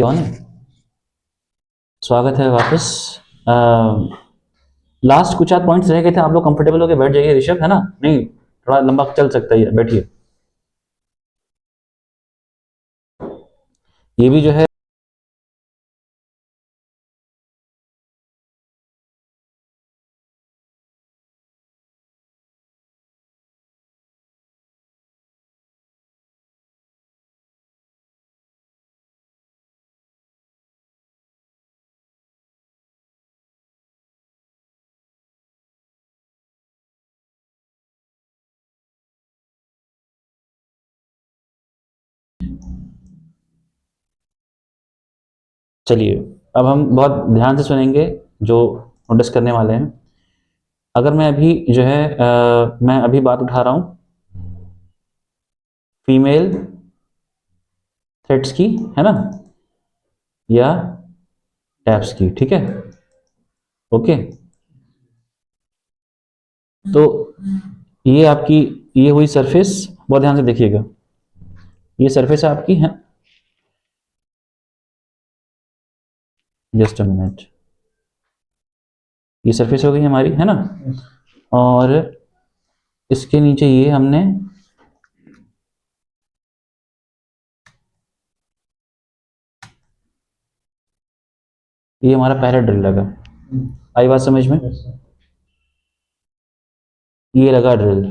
On है। स्वागत है वापस। लास्ट कुछ आध पॉइंट्स रह गए थे, आप लोग कंफर्टेबल होकर बैठ जाइए। ऋषभ है ना, नहीं थोड़ा लंबा चल सकता है, बैठिए। ये भी जो है चलिए, अब हम बहुत ध्यान से सुनेंगे जो नोटिस करने वाले हैं। अगर मैं अभी जो है मैं अभी बात उठा रहा हूं फीमेल थ्रेड्स की, है ना, या टैप्स की, ठीक है, ओके। तो ये आपकी ये हुई सरफेस, बहुत ध्यान से देखिएगा। ये सरफेस आपकी है, जस्ट अ मिनट, ये सरफेस हो गई हमारी, है ना। और इसके नीचे ये हमने ये हमारा पहला ड्रिल लगा। आई बात समझ में? ये लगा ड्रिल।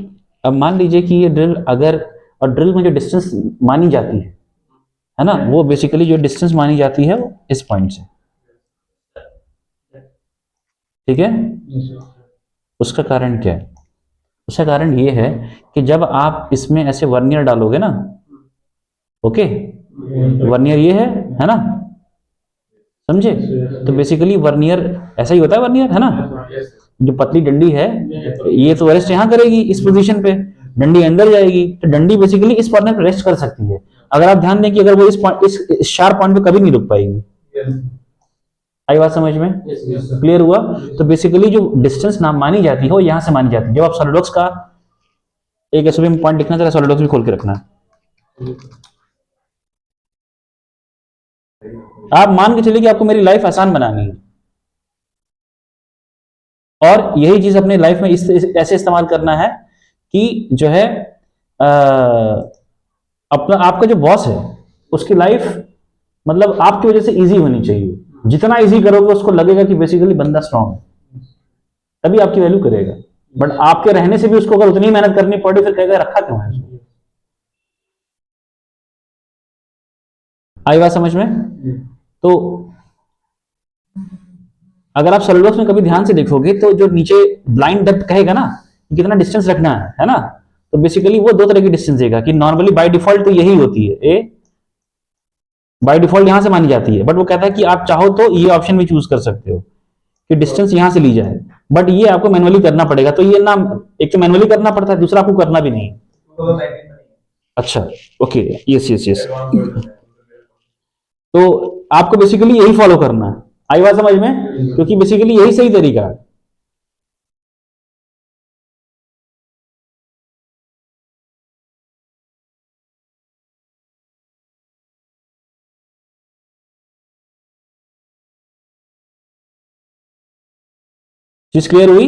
अब मान लीजिए कि ये ड्रिल अगर, और ड्रिल में जो डिस्टेंस मानी जाती है ना, वो बेसिकली जो डिस्टेंस मानी जाती है वो इस पॉइंट से, ठीक है। उसका कारण क्या है? उसका कारण ये है कि जब आप इसमें ऐसे वर्नियर डालोगे ना, ओके, वर्नियर ये है ना, समझे? तो बेसिकली वर्नियर ऐसा ही होता है, वर्नियर, है ना। जो पतली डंडी है, ये तो रेस्ट यहां करेगी इस पोजीशन पे, डंडी अंदर जाएगी, तो डंडी बेसिकली इस कॉर्नर पे रेस्ट कर सकती है। अगर आप ध्यान दें कि अगर वो इस शार्प पॉइंट पे कभी नहीं रुक पाएगी। आई बात समझ में? क्लियर हुआ? तो बेसिकली जो डिस्टेंस नाम मानी जाती है वो यहां से मानी जाती है। जब आप सॉलिडवर्क्स का एक एसओपी में पॉइंट लिखना चाहे, सॉलिडवर्क्स भी खोल के रखना है। आप मान के चलिए कि आपको मेरी लाइफ आसान बनानी है, और यही चीज अपने लाइफ में ऐसे इस्तेमाल करना है कि जो है अपना, आपका जो बॉस है उसकी लाइफ मतलब आपकी वजह से इजी होनी चाहिए। जितना इजी करोगे उसको लगेगा कि बेसिकली बंदा स्ट्रांग है, तभी आपकी वैल्यू करेगा। बट आपके रहने से भी उसको अगर उतनी मेहनत करनी पड़े, फिर कहेगा रखा क्यों है उसको। आई बात समझ में? तो अगर आप सॉलिडवर्क्स में कभी ध्यान से देखोगे तो जो नीचे ब्लाइंड डेप्थ कहेगा ना, कितना डिस्टेंस रखना है ना, तो बेसिकली वो दो तरह की डिस्टेंस देगा कि नॉर्मली बाय डिफॉल्ट तो यही होती है, ए बाय डिफॉल्ट यहां से मानी जाती है, बट वो कहता है कि आप चाहो तो ये ऑप्शन भी चूज कर सकते हो कि डिस्टेंस यहां से ली जाए, बट ये आपको मैनुअली करना पड़ेगा। तो ये ना, एक तो मैनुअली करना पड़ता है, दूसरा आपको करना भी नहीं। अच्छा, ओके, यस यस यस। तो आपको बेसिकली यही फॉलो करना है। आई बात समझ में? क्योंकि बेसिकली यही सही तरीका है। चीज क्लियर हुई?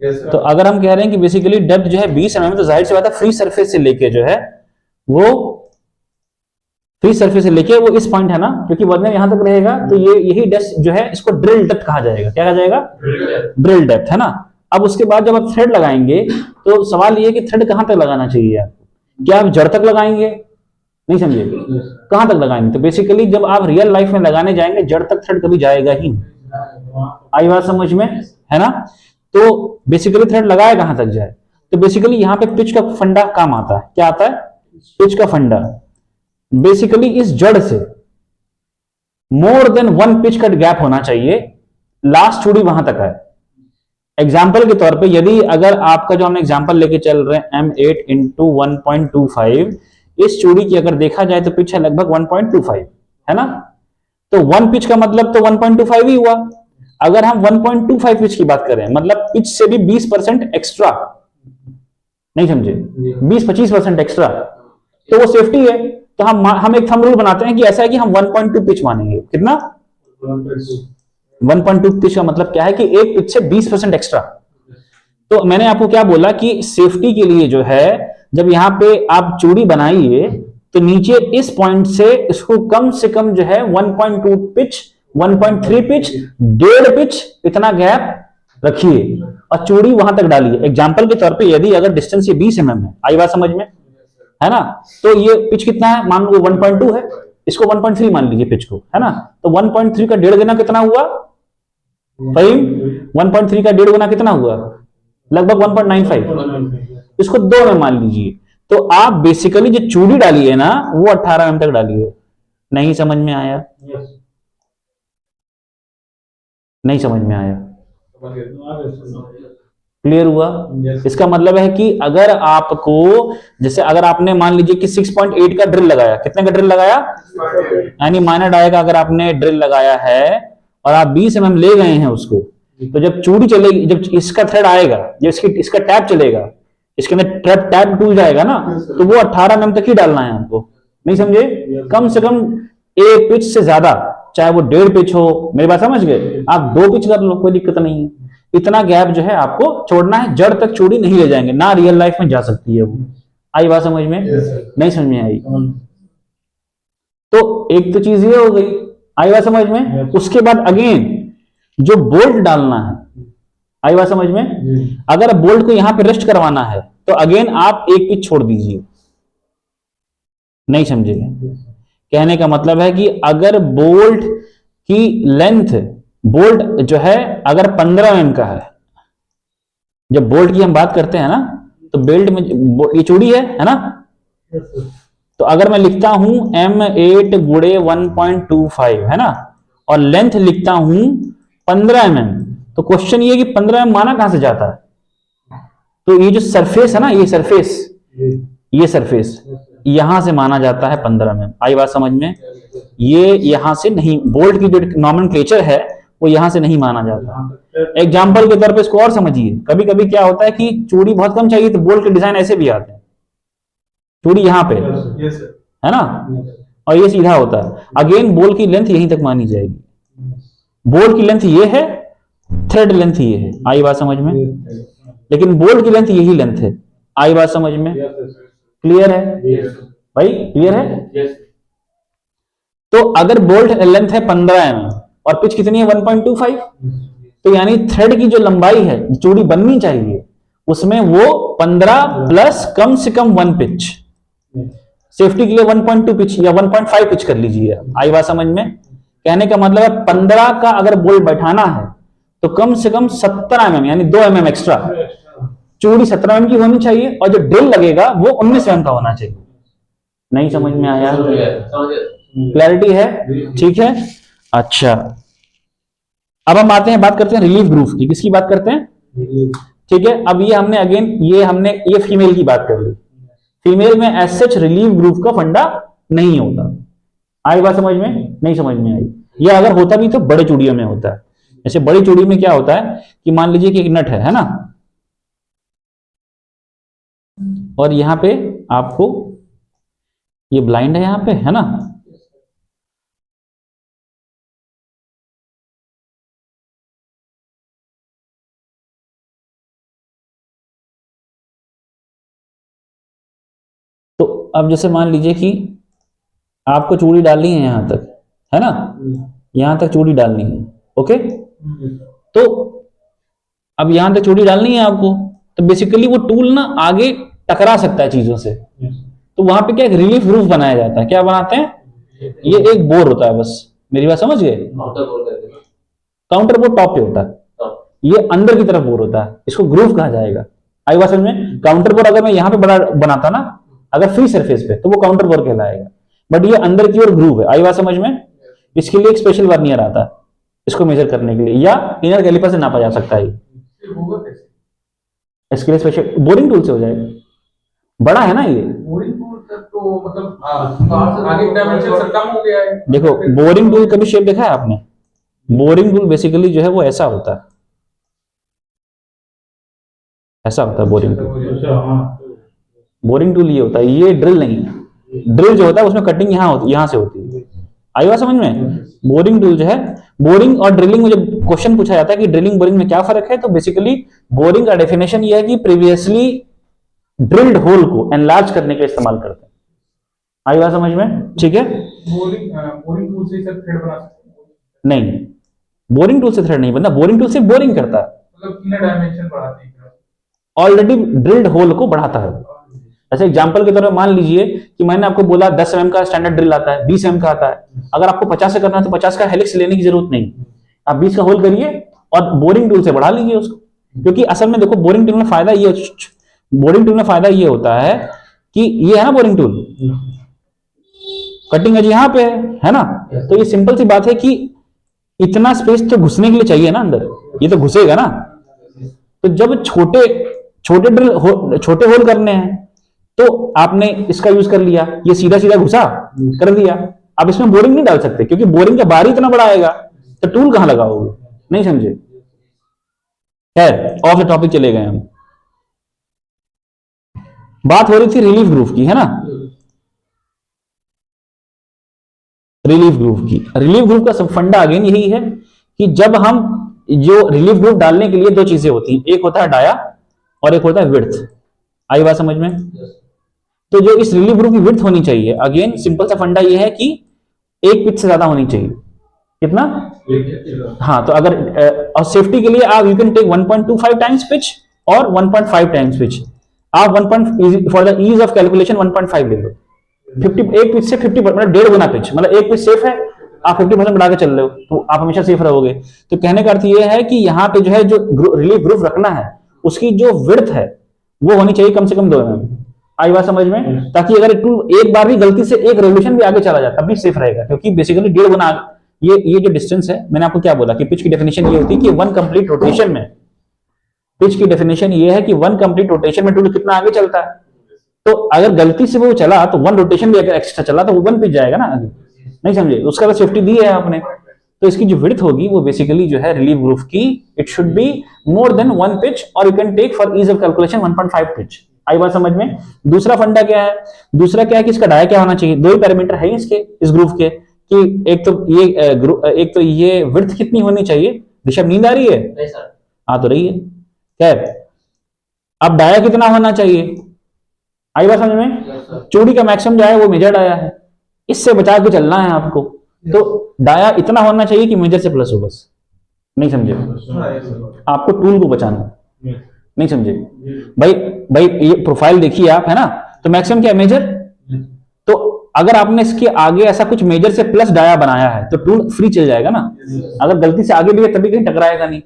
तो अगर हम कह रहे हैं कि बेसिकली डेप्थ जो है 20 mm, तो जाहिर सी बात है फ्री सरफेस से लेके जो है वो फ्री सरफेस से लेके वो इस पॉइंट है ना, क्योंकि वर्नियर यहां तक रहेगा, तो ये यही डेप्थ जो है इसको ड्रिल डेप्थ कहा जाएगा। क्या कहा जाएगा? ड्रिल डेप्थ, है ना। अब उसके बाद जब आप थ्रेड लगाएंगे तो सवाल ये कि थ्रेड कहां तक लगाना चाहिए आपको? क्या आप जड़ तक लगाएंगे? नहीं समझे? कहां तक लगाएंगे? तो बेसिकली जब आप रियल लाइफ में लगाने जाएंगे, जड़ तक थ्रेड कभी जाएगा ही नहीं। आई बात समझ में? है ना। तो बेसिकली थ्रेड लगाया कहां तक जाए? तो बेसिकली यहां पे पिच का फंडा काम आता है। क्या आता है? पिच का फंडा। बेसिकली इस जड़ से मोर देन 1 पिच कट गैप होना चाहिए, लास्ट चूड़ी वहां तक है। एग्जाम्पल के तौर पे यदि अगर आपका जो हम एग्जाम्पल लेके चल रहे हैं M8 इंटू 1.25, इस चूड़ी की अगर देखा जाए तो पिच है लगभग 1.25, है ना। तो 1 पिच का मतलब तो 1.25 ही हुआ। अगर हम 1.25 पिच की बात करें, मतलब पिच से भी 20% एक्स्ट्रा, नहीं समझे, 20-25% एक्स्ट्रा, तो वो सेफ्टी है। तो हम एक थंब रूल बनाते हैं कि ऐसा है कि हम 1.2 पिच मानेंगे। कितना? 1.2 पिच का मतलब क्या है कि एक पिच से 20% एक्स्ट्रा। तो मैंने आपको क्या बोला कि सेफ्टी के लिए जो है, जब यहां पे आप चूड़ी बनाइए तो नीचे इस पॉइंट से इसको कम से कम जो है 1.2 पिच, 1.3 पिच, 1.5 पिच इतना गैप रखिए और चूड़ी वहां तक डालिए। एग्जाम्पल के तौर पे यदि अगर डिस्टेंस ये 20 mm है, आई बात समझ में, है ना, तो ये पिच कितना है, मान लो 1.2 है, इसको 1.3 मान लीजिए पिच को, है ना, तो 1.3 का 1.5 गुना कितना हुआ फहीम? 1.3 का 1.5 गुना कितना हुआ? लगभग 1.95। इसको 2 में मान लीजिए। तो आप बेसिकली जो चूड़ी डाली है ना वो 18 mm तक डालिए। नहीं समझ में आया? नहीं समझ में आया? क्लियर हुआ? इसका मतलब है कि अगर आपको, जैसे अगर आपने मान लीजिए कि 6.8 का ड्रिल लगाया, कितने का ड्रिल लगाया, यानी माइनर डाई का अगर आपने ड्रिल लगाया है और आप 20 mm ले गए हैं उसको, तो जब चूड़ी चलेगी, जब इसका थ्रेड आएगा, जब इसका टैप चलेगा, इसके अंदर टैप टूट जाएगा ना, तो वो 18 mm तक ही डालना है आपको। नहीं समझे? कम से कम एक पिच से ज्यादा, चाहे वो 1.5 पिच हो, मेरी बात समझ गए, आप 2 पिच कर लो, कोई दिक्कत नहीं है। इतना गैप जो है आपको छोड़ना है, जड़ तक चूड़ी नहीं ले जाएंगे ना, रियल लाइफ में जा सकती है वो। आई बात समझ में? नहीं समझ में आई? तो एक तो चीज ये हो गई, आई बात समझ में। उसके बाद अगेन जो बोल्ट डालना है, आई बात समझ में, अगर बोल्ट को यहां पे रेस्ट करवाना है तो अगेन आप एक पिच छोड़ दीजिए। नहीं समझे? कहने का मतलब है कि अगर बोल्ट की लेंथ, बोल्ट जो है अगर 15 mm का है, जब बोल्ट की हम बात करते हैं ना, तो बेल्ट में ये चूड़ी है ना, तो अगर मैं लिखता हूं M8 गुड़े 1.25, है ना, और लेंथ लिखता हूं 15 mm, तो क्वेश्चन ये कि 15 mm माना कहां से जाता है? तो ये जो सरफेस है ना, ये सरफेस यहां से माना जाता है 15 mm। आई बात समझ में? ये यहां से नहीं, बोल्ट की जो नॉमेनक्लेचर है वो यहां से नहीं माना जाता। एग्जाम्पल के तौर पे इसको और समझिए, कभी कभी क्या होता है कि चूड़ी बहुत कम चाहिए तो बोल्ट के डिजाइन ऐसे भी आते हैं, चूड़ी यहां पे है ना, और ये सीधा होता है। अगेन बोल की लेंथ यहीं तक मानी जाएगी, बोल की लेंथ ये है, थ्रेड लेंथ ये है। आई बात समझ में? लेकिन बोल की लेंथ यही लेंथ है। आई बात समझ में? क्लियर है भाई? क्लियर है? तो अगर बोल्ट लेंथ है 15 mm और पिच कितनी है 1.25, तो यानी थ्रेड की जो लंबाई है चूड़ी बननी चाहिए उसमें वो 15 प्लस कम से कम 1 पिच, सेफ्टी के लिए 1.2 पिच या 1.5 पिच कर लीजिए। आई बात समझ में? कहने का मतलब है 15 का अगर बोल्ट बैठाना है तो कम से कम 17 mm यानी 2 mm एक्स्ट्रा, चूड़ी 17 mm की होनी चाहिए और जो ड्रिल लगेगा वो 19 mm का होना चाहिए। नहीं समझ में आया? क्लैरिटी है? ठीक है, अच्छा। अब हम आते हैं, बात करते हैं रिलीफ ग्रूव की। किसकी बात करते हैं? ठीक है, अब ये हमने अगेन ये फीमेल की बात कर ली। फीमेल में एज सच रिलीफ ग्रूव का फंडा नहीं होता। आई बात समझ में? नहीं समझ में आई? ये अगर होता भी तो बड़े चूड़ियों में होता है। जैसे बड़ी चूड़ी में क्या होता है कि मान लीजिए कि एक नट है ना, और यहां पे आपको ये ब्लाइंड है यहां पे, है ना, तो अब जैसे मान लीजिए कि आपको चूड़ी डालनी है यहां तक, है ना, यहां तक चूड़ी डालनी है, ओके। तो अब यहां तक चूड़ी डालनी है आपको, तो बेसिकली वो टूल ना आगे टकरा सकता है चीजों से, तो वहां पे क्या एक रिलीफ ग्रूव बनाया जाता है। क्या बनाते हैं? ये एक बोर होता है बस, मेरी बात समझ गए? काउंटर बोर टॉप पे होता है, ये अंदर की तरफ बोर होता है, इसको ग्रूव कहा जाएगा। आई बात समझ में? काउंटर बोर अगर मैं यहां पे बनाता ना, अगर फ्री सरफेस पे, तो वो काउंटर बोर कहलाएगा, बट ये अंदर की ओर ग्रूव है। आई बात समझ में? इसके लिए एक स्पेशल वर्नियर आता है इसको मेजर करने के लिए, या इनर कैलिपर से नापा जा सकता है। इसके लिए स्पेशल बोरिंग टूल से हो जाएगा, बड़ा है ना ये। बोरिंग टूल तो मतलब आगे डायमेंशन कम हो गया है। देखो बोरिंग टूल कभी शेप देखा है आपने? बोरिंग टूल बेसिकली जो है वो ऐसा होता है, ऐसा होता है बोरिंग टूल। बोरिंग टूल ये होता है, ये ड्रिल नहीं है। ड्रिल जो होता है उसमें कटिंग यहाँ से होती है। आई बात समझ में? बोरिंग टूल जो है, बोरिंग और ड्रिलिंग में जब क्वेश्चन पूछा जाता है कि ड्रिलिंग बोरिंग में क्या फर्क है, तो बेसिकली बोरिंग का डेफिनेशन ये है कि प्रीवियसली ड्रिल्ड होल को एनलार्ज करने के लिए इस्तेमाल करते हैं। आई बात समझ में? ठीक है। बोरिंग टूल से सर थ्रेड बना सकते हैं? नहीं, बोरिंग टूल से थ्रेड नहीं बनता, बोरिंग टूल से बोरिंग करता है, मतलब कितने डायमेंशन बढ़ाते हैं, ऑलरेडी ड्रिल्ड होल को बढ़ाता है। ऐसे एग्जांपल की तरह मान लीजिए कि मैंने आपको बोला 10 mm का स्टैंडर्ड ड्रिल आता है, 20 mm का आता है, अगर आपको 50 से करना है तो 50 का हेलिक्स लेने की जरूरत नहीं, आप 20 का होल करिए और बोरिंग टूल से बढ़ा लीजिए उसको। क्योंकि असल में देखो बोरिंग टूल में फायदा ये, बोरिंग टूल में फायदा ये होता है कि ये है ना बोरिंग टूल, कटिंग एज यहाँ पे है ना, तो ये सिंपल सी बात है कि इतना स्पेस तो घुसने के लिए चाहिए ना अंदर, ये तो घुसेगा ना। तो जब छोटे छोटे छोटे होल करने हैं तो आपने इसका यूज कर लिया, ये सीधा सीधा घुसा कर दिया। अब इसमें बोरिंग नहीं डाल सकते क्योंकि बोरिंग का बार ही इतना बड़ा आएगा, तो टूल कहां लगाओगे? नहीं समझे? खैर ऑफ द टॉपिक चले गए हम। बात हो रही थी रिलीफ ग्रूव की, है ना, रिलीफ ग्रूव की। रिलीफ ग्रूव का सब फंडा अगेन यही है कि जब हम जो रिलीफ ग्रूव डालने के लिए दो चीजें होती हैं, एक होता है डाया और एक होता है विड्थ। आई बात समझ में? तो जो इस रिलीफ ग्रूव की विड्थ होनी चाहिए, अगेन सिंपल सा फंडा ये है कि एक पिच से ज्यादा होनी चाहिए। कितना? हाँ, तो अगर और सेफ्टी के लिए आप you can take 1.25 times pitch और 1.5 टाइम्स पिच। आप 1. For the ease of calculation 1.5 ले लो। 50 एक पिच से 50 मतलब 1.5 गुना पिच, मतलब एक पिच सेफ है, आप 50% बढ़ा के चल रहे हो तो आप हमेशा सेफ रहोगे। तो कहने का अर्थ ये है कि यहाँ पे जो है जो रिलीफ ग्रूव रखना है उसकी जो विड्थ है वो होनी चाहिए कम से कम 2 mm। आई बात समझ में? ताकि अगर टूल एक बार भी गलती से एक रेवोल्यूशन भी आगे चला जाए तब भी सेफ रहेगा, क्योंकि बेसिकली 1.5 गुना ये जो डिस्टेंस है, मैंने आपको क्या बोला कि पिच की डेफिनेशन ये होती है कि वन कंप्लीट रोटेशन में, पिच की डेफिनेशन ये है कि वन कंप्लीट रोटेशन में टूल कितना आगे चलता है। तो अगर गलती से वो चला तो वन रोटेशन भी अगर एक्स्ट्रा चला तो वो वन पिच जाएगा ना आगे। नहीं समझे? उसका तो सेफ्टी दी है आपने। तो इसकी जो विड्थ होगी वो बेसिकली जो है रिलीफ ग्रूव की, it should be more than 1 pitch और you can take for ease of calculation 1.5 pitch. आई बात समझ में? दूसरा फंडा क्या है? दूसरा क्या है कि इसका डाया क्या होना चाहिए? दो ही पैरामीटर है इसके, इस ग्रूव के, कि एक तो ये विड्थ कितनी होनी चाहिए। ऋषभ नींद आ रही है? हाँ तो रही है। खैर, अब डाया कितना होना चाहिए? आई बात समझ में? चूड़ी का मैक्सिमम जो है वो मेजर डाया है, इससे बचा के चलना है आपको। तो डाया इतना होना चाहिए कि मेजर से प्लस हो बस। नहीं समझे? आपको टूल को बचाना, नहीं समझे भाई? भाई ये प्रोफाइल देखिए आप, है ना, तो मैक्सिमम क्या है? मेजर। तो अगर आपने इसके आगे ऐसा कुछ मेजर से प्लस डाया बनाया है तो टूल फ्री चल जाएगा ना। अगर गलती से आगे भी है तभी कहीं टकराएगा नहीं।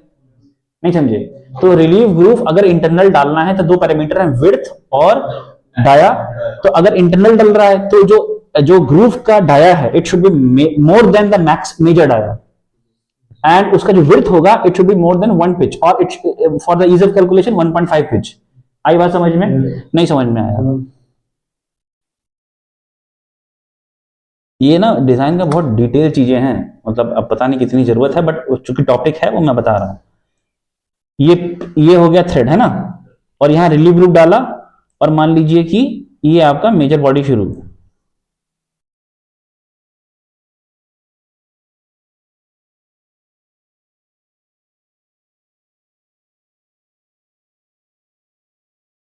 नहीं समझे? तो रिलीफ ग्रूव अगर इंटरनल डालना है तो दो पैरामीटर है, विड्थ और डाया। तो अगर इंटरनल डल रहा है तो जो जो ग्रूव का डाया है it should be more than the max major dia, and उसका जो विड्थ होगा it should be more than 1 pitch और it for the ease of calculation 1.5 pitch. आई बात समझ में? नहीं समझ में आया? ये ना डिजाइन का बहुत डिटेल चीजें हैं, मतलब अब पता नहीं कितनी जरूरत है, बट चूंकि टॉपिक है वो मैं बता रहा हूं। ये हो गया थ्रेड, है ना, और यहां रिलीफ ग्रुप डाला और मान लीजिए कि ये आपका मेजर बॉडी शुरू।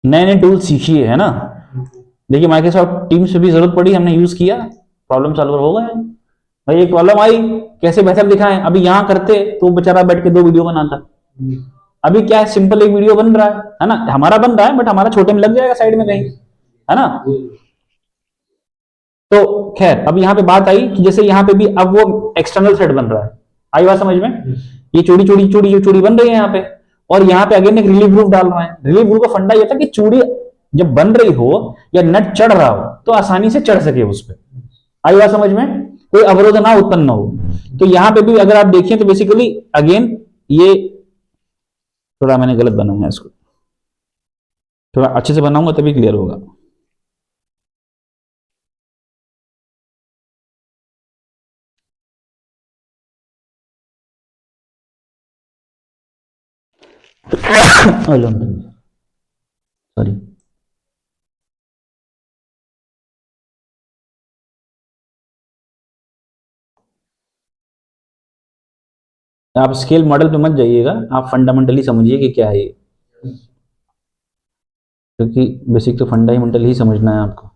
नए नए टूल सीखिए, है ना। देखिए माइक्रोसॉफ्ट टीम्स पे भी जरूरत पड़ी, हमने यूज किया, प्रॉब्लम सॉल्वर हो गए। भाई एक प्रॉब्लम आई, कैसे बेहतर दिखाएं, अभी यहां करते तो बेचारा बैठ के 2 वीडियो बनाता। अभी क्या है, सिंपल एक वीडियो बन रहा है ना, हमारा बन रहा है बट हमारा छोटे में लग जाएगा साइड में कहीं, है ना। तो खैर अब यहाँ पे बात आई कि जैसे यहाँ पे भी अब वो एक्सटर्नल थ्रेड बन रहा है। आई बात समझ में? ये चूड़ी चूड़ी चूड़ी चूड़ी बन रही है यहाँ पे, और यहाँ पे अगेन एक रिलीफ ग्रुप डाल रहा है। रिलीफ ग्रुप का फंडा ये था कि चूड़ी जब बन रही हो या नट चढ़ रहा हो तो आसानी से चढ़ सके उस पर। आई बात समझ में? कोई अवरोध ना उत्पन्न हो। तो यहाँ पे भी अगर आप देखें तो बेसिकली अगेन ये थोड़ा मैंने गलत बनाया है, इसको थोड़ा अच्छे से बनाऊंगा तभी क्लियर होगा। सॉरी। आप स्केल मॉडल पे मत जाइएगा, आप फंडामेंटली समझिए कि क्या है ये, क्योंकि बेसिक तो फंडामेंटल ही समझना है आपको।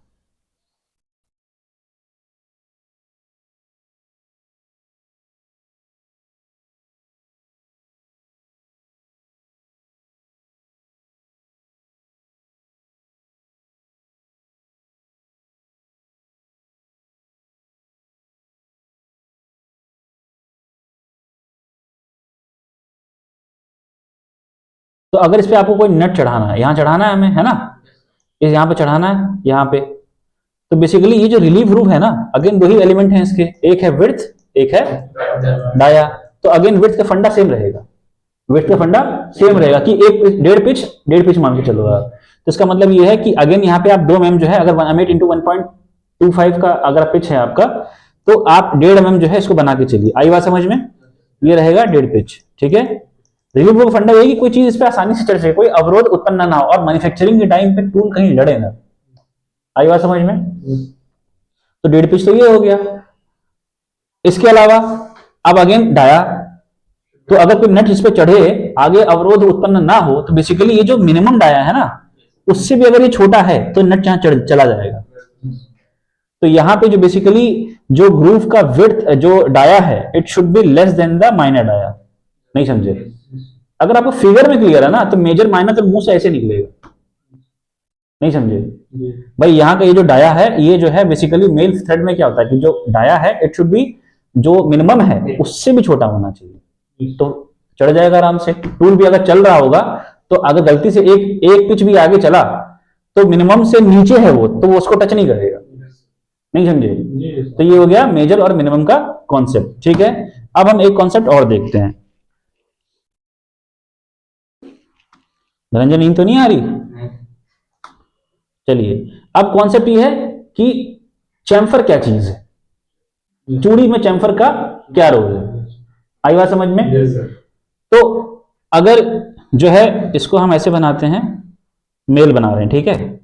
तो अगर इस पे आपको कोई नट चढ़ाना है, यहाँ चढ़ाना है हमें, है ना, इस यहाँ पे चढ़ाना है, यहाँ पे, तो बेसिकली ये जो रिलीफ ग्रुप है ना, अगेन दो ही एलिमेंट हैं इसके, एक है विड्थ, एक है डाया। तो अगेन विड्थ का फंडा सेम रहेगा, विड्थ का फंडा सेम रहेगा कि एक डेढ़ पिच मान के चलो आप। तो इसका मतलब ये है कि अगेन यहाँ पे आप 2 mm जो है, अगर 1 इंटू 1.25 का अगर पिच है आपका, तो आप 1.5 mm जो है इसको बना के चलिए। आई बात समझ में, ये रहेगा 1.5 पिच, ठीक है। रिलीफ ग्रुप फंडा ये कि कोई चीज इस पे आसानी से चढ़ सके, कोई अवरोध उत्पन्न ना हो, और मैन्युफैक्चरिंग के टाइम पे टूल कहीं लड़े ना। आई बात समझ में, तो 1.5 पिच तो ये हो गया। इसके अलावा अब अगेन डाया, तो अगर कोई नट इस पे चढ़े, आगे अवरोध उत्पन्न ना हो, तो बेसिकली ये जो मिनिमम डाया है ना, उससे भी अगर ये छोटा है तो नट यहां चला जाएगा। तो यहां पे जो बेसिकली जो ग्रूव का विड्थ जो डाया है, it should be less than the minor dia. नहीं समझे? अगर आपको फिगर में क्लियर है ना, तो मेजर माइनर तो मुंह से ऐसे निकलेगा। नहीं समझे भाई? यहाँ का ये जो डाया है, ये जो है बेसिकली मेल थ्रेड में क्या होता है कि जो डाया है इट शुड बी, जो मिनिमम है उससे भी छोटा होना चाहिए, तो चढ़ जाएगा आराम से। टूल भी अगर चल रहा होगा, तो अगर गलती से एक पिच भी आगे चला, तो मिनिमम से नीचे है वो, तो वो उसको टच नहीं करेगा। नहीं समझे? तो ये हो गया मेजर और मिनिमम का कॉन्सेप्ट, ठीक है। अब हम एक कॉन्सेप्ट और देखते हैं। धनंजय नींद तो नहीं आ रही? चलिए, अब कॉन्सेप्ट ये है कि चैम्फर क्या चीज है, चूड़ी में चैम्फर का क्या रोल है। आई बात समझ में? तो अगर जो है इसको हम ऐसे बनाते हैं, मेल बना रहे हैं, ठीक है।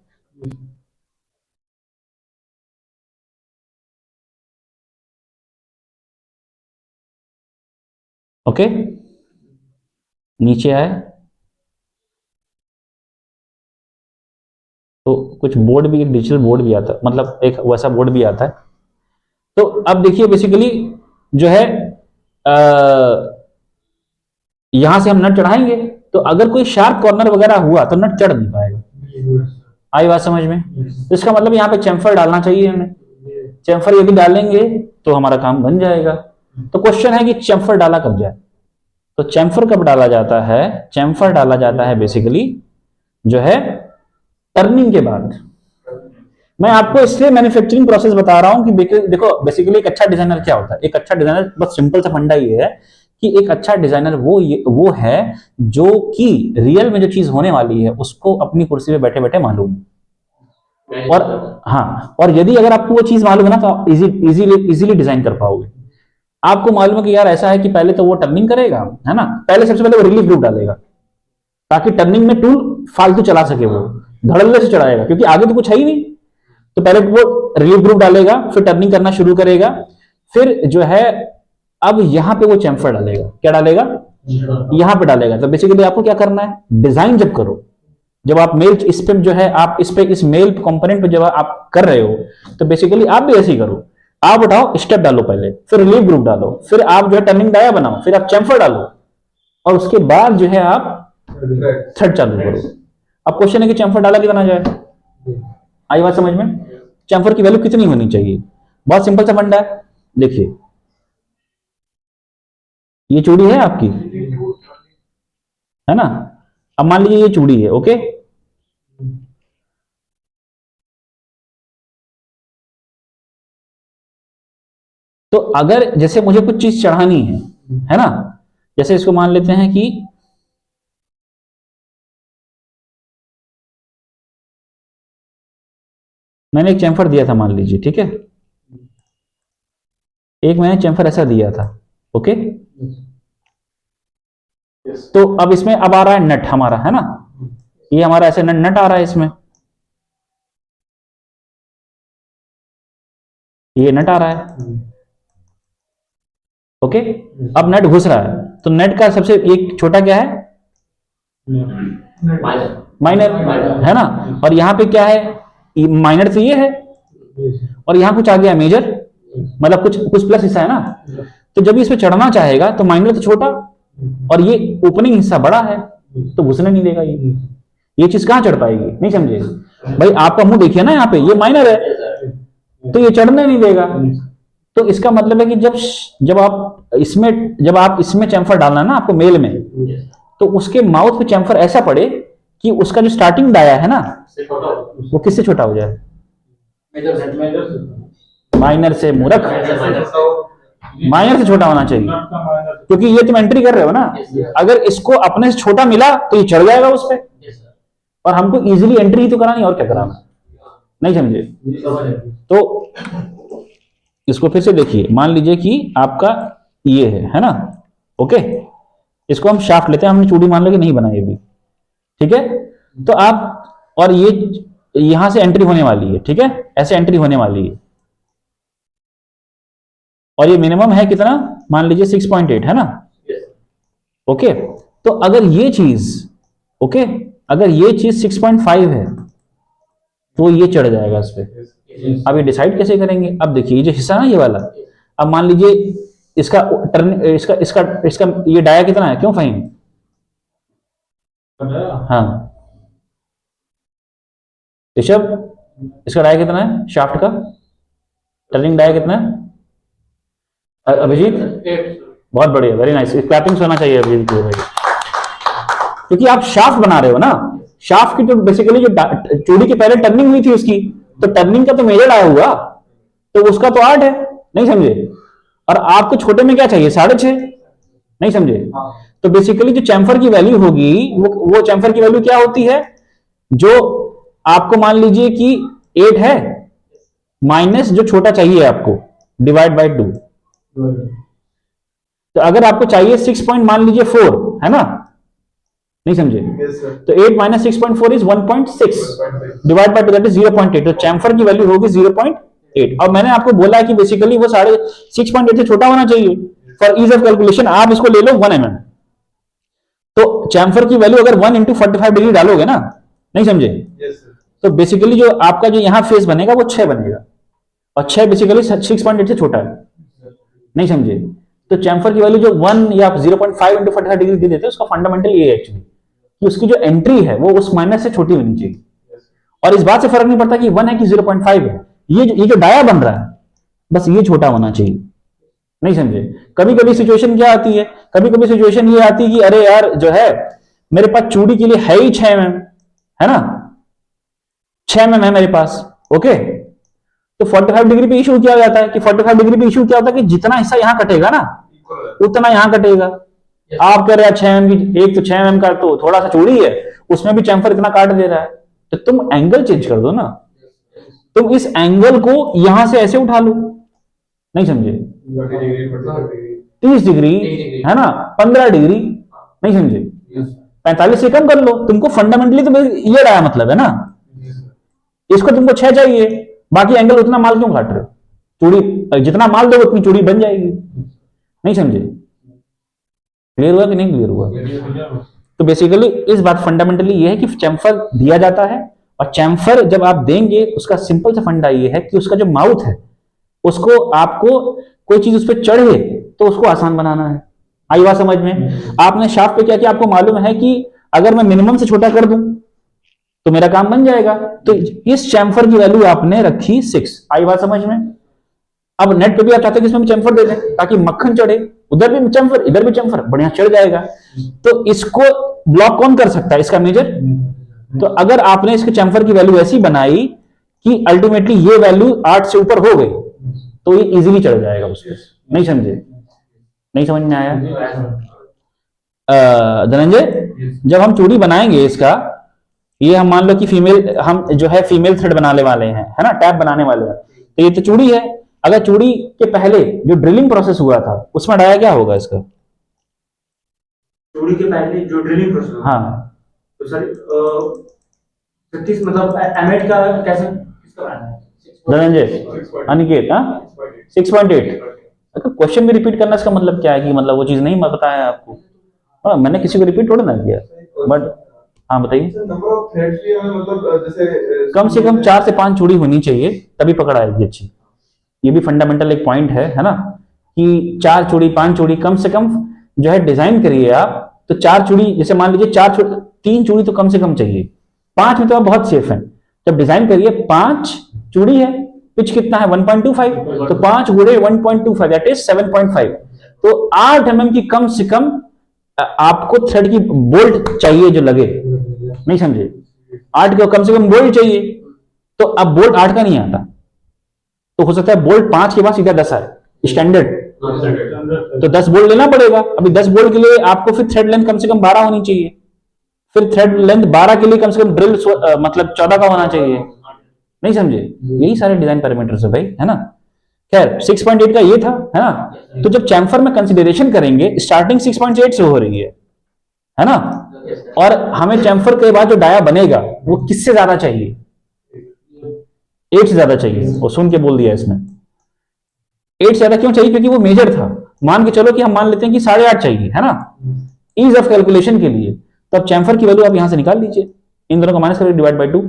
ओके, नीचे आए तो कुछ बोर्ड भी, डिजिटल बोर्ड भी आता है, मतलब एक वैसा बोर्ड भी आता है। तो अब देखिए बेसिकली जो है यहां से हम नट चढ़ाएंगे, तो अगर कोई शार्प कॉर्नर वगैरह हुआ तो नट चढ़ नहीं पाएगा। आई बात समझ में? तो इसका मतलब यहाँ पे चैम्फर डालना चाहिए हमें। चैम्फर यदि डालेंगे तो हमारा काम बन जाएगा। तो क्वेश्चन है कि चैम्फर डाला कब जाए? तो चैम्फर कब डाला जाता है? चैम्फर डाला जाता है बेसिकली जो है टर्निंग के बाद। मैं आपको इसलिए मैन्युफैक्चरिंग प्रोसेस बता रहा हूं कि देखो बेसिकली एक अच्छा डिजाइनर क्या होता है। एक अच्छा डिजाइनर, बस सिंपल सा फंडा ये है कि एक अच्छा डिजाइनर वो है जो कि रियल में जो चीज होने वाली है उसको अपनी कुर्सी पे बैठे बैठे मालूम है। और हाँ, और यदि अगर आपको वो चीज मालूम है ना, तो आप इजीली डिजाइन कर पाओगे। आपको मालूम है कि यार ऐसा है कि पहले तो वो टर्निंग करेगा, है ना, पहले सबसे पहले वो रिलीफ ग्रुप डालेगा, ताकि टर्निंग में टूल फालतू चला सके, वो धड़ल्ले से चढ़ाएगा क्योंकि आगे तो कुछ है ही नहीं। तो पहले वो रिलीफ ग्रुप डालेगा, फिर टर्निंग करना शुरू करेगा, फिर जो है अब यहां पे वो चैम्फर डालेगा। क्या डालेगा? यहां पे डालेगा। तो बेसिकली आपको क्या करना है, डिजाइन जब करो, जब आप मेल इस पे जो है आप इस पे इस मेल कंपोनेंट पे जब आप कर रहे हो, तो बेसिकली आप भी ऐसे ही करो। आप उठाओ, स्टेप डालो पहले, फिर रिलीफ ग्रुप डालो, फिर आप जो है टर्निंग डाया बनाओ, फिर आप चैम्फर डालो, और उसके बाद जो है आप थ्रेड चालू करो। अब क्वेश्चन है कि चैम्फर डाला कितना जाए। आई बात समझ में? चैम्फर की वैल्यू कितनी होनी चाहिए? बहुत सिंपल सा फंडा है। देखिए, ये चूड़ी है आपकी, है ना। अब मान लीजिए ये चूड़ी है, ओके। तो अगर जैसे मुझे कुछ चीज चढ़ानी है ना, जैसे इसको मान लेते हैं कि मैंने एक चैम्फर दिया था, मान लीजिए, ठीक है। एक मैंने चैम्फर ऐसा दिया था, ओके। तो अब इसमें अब आ रहा है नट हमारा, है ना, ये हमारा ऐसे नट नट आ रहा है इसमें, ये नट आ रहा है, ओके। अब नट घुस रहा है, तो नेट का सबसे एक छोटा क्या है, माइनर है ना, और यहाँ पे क्या है, माइनर तो ये है, और यहाँ कुछ आ गया मेजर, मतलब कुछ कुछ प्लस हिस्सा है ना, तो जब इस पे चढ़ना चाहेगा तो माइनर तो छोटा और ये ओपनिंग हिस्सा बड़ा है, तो घुसने नहीं देगा, ये चीज कहां चढ़ पाएगी, नहीं समझे भाई, आपका मुंह देखिए ना, यहाँ पे ये माइनर है तो ये चढ़ने नहीं देगा। तो इसका मतलब है कि जब आप इसमें चैम्फर डालना ना आपको मेल में, तो उसके माउथ पे चैम्फर ऐसा पड़े कि उसका जो स्टार्टिंग डाया है ना वो किससे छोटा हो जाए, माइनर से, मूर्ख, माइनर से छोटा होना चाहिए, क्योंकि ये तुम एंट्री कर रहे हो ना, अगर इसको अपने से छोटा मिला तो ये चढ़ जाएगा उस पर, और हमको इजीली एंट्री ही तो करानी, और क्या कराना, नहीं समझे। तो इसको फिर से देखिए, मान लीजिए कि आपका ये है ना, ओके, इसको हम शाफ्ट लेते हैं, हमने चूड़ी मान लो कि नहीं बनाई अभी, ठीक है, तो आप, और ये यहां से एंट्री होने वाली है, ठीक है, ऐसे एंट्री होने वाली है, और ये मिनिमम है कितना, मान लीजिए 6.8 है ना, ओके, तो अगर ये चीज, ओके, अगर ये चीज 6.5 है तो ये चढ़ जाएगा इस पे। अब ये डिसाइड कैसे करेंगे, अब देखिए ये जो हिस्सा ना ये वाला, अब मान लीजिए इसका टर्न, इसका इसका इसका ये डाया कितना है, क्यों फाइन, हाँ ऋषभ, इसका डाया कितना है, शाफ्ट का टर्निंग डाया कितना है, अभिजीत, बहुत बढ़िया, वेरी नाइस, क्लैपिंग होना चाहिए अभिजीत को भाई, क्योंकि आप शाफ्ट बना रहे हो ना, शाफ्ट की तो बेसिकली जो चूड़ी के पहले टर्निंग हुई थी उसकी, तो टर्निंग का तो मेजर आया हुआ, तो उसका तो 8 है, नहीं समझे, और आपको छोटे में क्या चाहिए, 6.5, नहीं समझे। तो बेसिकली जो चैम्फर की वैल्यू होगी वो चैम्फर की वैल्यू क्या होती है, जो आपको मान लीजिए कि 8 है माइनस जो छोटा चाहिए आपको डिवाइड बाय 2, तो अगर आपको चाहिए 6 पॉइंट मान लीजिए 4 है ना, नहीं समझे, तो 8 minus 6.4 is 1.6 divide by 2 that is 0.8, तो चैम्फर की वैल्यू होगी 0.8, और मैंने आपको बोला है कि बेसिकली वो 6.8 से छोटा होना चाहिए, फॉर इज ऑफ कैलकुलेशन आप इसको ले लो 1 mm, तो चैम्फर की वैल्यू अगर 1 into 45 डिग्री डालोगे ना, नहीं समझे, तो बेसिकली जो आपका जो यहां फेस बनेगा वो 6 बनेगा, और 6 बेसिकली 6.8 से छोटा है, नहीं समझे। तो चैम्फर की वैल्यू जो 1 या 0.5 into 45 डिग्री दे देते हैं, उसका फंडामेंटल ये है एक्चुअली कि उसकी जो एंट्री है वो उस माइनस से छोटी होनी चाहिए, और इस बात से फर्क नहीं पड़ता कि 1 है कि 0.5 है, ये जो डाया बन रहा है बस ये छोटा होना चाहिए, नहीं समझे। कभी कभी सिचुएशन क्या आती है, कभी कभी सिचुएशन ये आती है कि अरे यार जो है मेरे पास चूड़ी के लिए है ही 6 mm है ना, 6 mm है मेरे पास, ओके, तो 45 डिग्री पे इशू क्या हो जाता है कि 45 डिग्री पे इशू क्या होता है कि जितना हिस्सा यहां कटेगा ना उतना यहां कटेगा। आप कह रहे हैं 6 mm की, एक तो 6 mm का तो थोड़ा सा चूड़ी है, उसमें भी चैम्फर इतना काट दे रहा है, तो तुम एंगल चेंज कर दो ना, तुम इस एंगल को यहां से ऐसे उठा लो, नहीं समझे, 30 डिग्री है ना, 15 डिग्री, नहीं समझे, 45 से कम कर लो, तुमको फंडामेंटली तो ये रहा मतलब है ना, इसको तुमको 6 चाहिए, बाकी एंगल उतना माल क्यों काट रहे हो, चूड़ी जितना माल दो उतनी चूड़ी बन जाएगी, नहीं समझे, क्लियर हुआ कि नहीं क्लियर हुआ। तो बेसिकली इस बात फंडामेंटली ये है कि चैम्फर दिया जाता है, और चैम्फर जब आप देंगे उसका सिंपल सा फंडा ये है कि उसका जो माउथ है उसको आपको कोई चीज उस पर चढ़े तो उसको आसान बनाना है। आई बात समझ में। आपने शाफ्ट पे क्या किया, आपको मालूम है कि अगर मैं मिनिमम से छोटा कर दूं तो मेरा काम बन जाएगा, तो इस चैम्फर की वैल्यू आपने रखी 6। आई बात समझ में। अब नेट पे भी आप चाहते हैं कि इसमें भी चैम्फर दे दें ताकि मक्खन चढ़े, उधर भी चैम्फर इधर भी चैम्फर, बढ़िया चढ़ जाएगा। तो इसको ब्लॉक कौन कर सकता है, इसका मेजर। तो अगर आपने इसके चैम्फर की वैल्यू ऐसी बनाई कि अल्टीमेटली ये वैल्यू 8 से ऊपर हो गई तो ये इजीली चढ़ जाएगा उस पर। नहीं समझे, नहीं समझ में आया धनंजय। जब हम चूड़ी बनाएंगे इसका, ये हम मान लो कि फीमेल, हम जो है फीमेल थ्रेड बनाने वाले हैं, है ना, टैप बनाने वाले हैं, तो ये तो चूड़ी है। अगर चूड़ी के पहले जो ड्रिलिंग प्रोसेस हुआ था उसमें डाया क्या होगा इसका, चूड़ी के पहले जो ड्रिलिंग प्रोसेस, हाँ तो सर 36 मतलब एमएट का कैसे किसका बनाना है, धनंजय, अनिकेत, हाँ 6.8, क्वेश्चन भी रिपीट करना इसका मतलब क्या है कि मतलब वो चीज नहीं पता है आपको। हाँ, मैंने किसी को रिपीट थोड़ा ना किया, बट हाँ बताइए। नंबर ऑफ थ्रेड्स भी हमें मतलब जैसे कम से कम 4 से 5 चूड़ी होनी चाहिए, तभी पकड़ आएगी अच्छी। ये भी फंडामेंटल एक पॉइंट है ना, कि 4 चूड़ी 5 चूड़ी कम से कम जो है डिजाइन करिए आप, तो 4 चूड़ी, जैसे मान लीजिए 3 चूड़ी तो कम से कम चाहिए, 5 में तो आप बहुत सेफ हैं। जब डिजाइन करिए 5 चूड़ी है, पिच कितना है 1.25, तो 5 गुणे 1.25 दैट इज 7.5, तो 8 mm की कम से कम आपको थ्रेड की बोल्ट चाहिए जो लगे, नहीं समझे, 8 का कम से कम बोल्ट चाहिए। तो अब बोल्ट 8 का नहीं आता, तो हो सकता है बोल्ट 5 के बाद सीधा 10 आए स्टैंडर्ड, तो 10 बोल्ट लेना पड़ेगा। अभी 10 बोल्ट के लिए आपको फिर थ्रेड लेंथ कम से कम 12 होनी चाहिए, फिर थ्रेड लेंथ 12 के लिए कम से कम ड्रिल मतलब 14 का होना चाहिए, नहीं समझे। यही सारे डिजाइन पैरामीटर्स है भाई, है ना। खैर 6.8 का ये था, है ना। तो जब चैम्फर में कंसीडरेशन करेंगे, स्टार्टिंग 6.8 से हो रही है ना, और हमें चैम्फर के बाद जो डाया बनेगा वो किससे ज्यादा चाहिए, 8 से ज्यादा चाहिए। वो सुन के बोल दिया इसने, 8 से ज्यादा क्यों चाहिए, क्योंकि वो मेजर था। मान के चलो कि हम मान लेते हैं कि 8.5 चाहिए, है ना, ईज ऑफ कैलकुलेशन के लिए। तो अब चैम्फर की वैल्यू आप यहां से निकाल लीजिए, इन दोनों को माइनस करके डिवाइड बाय 2।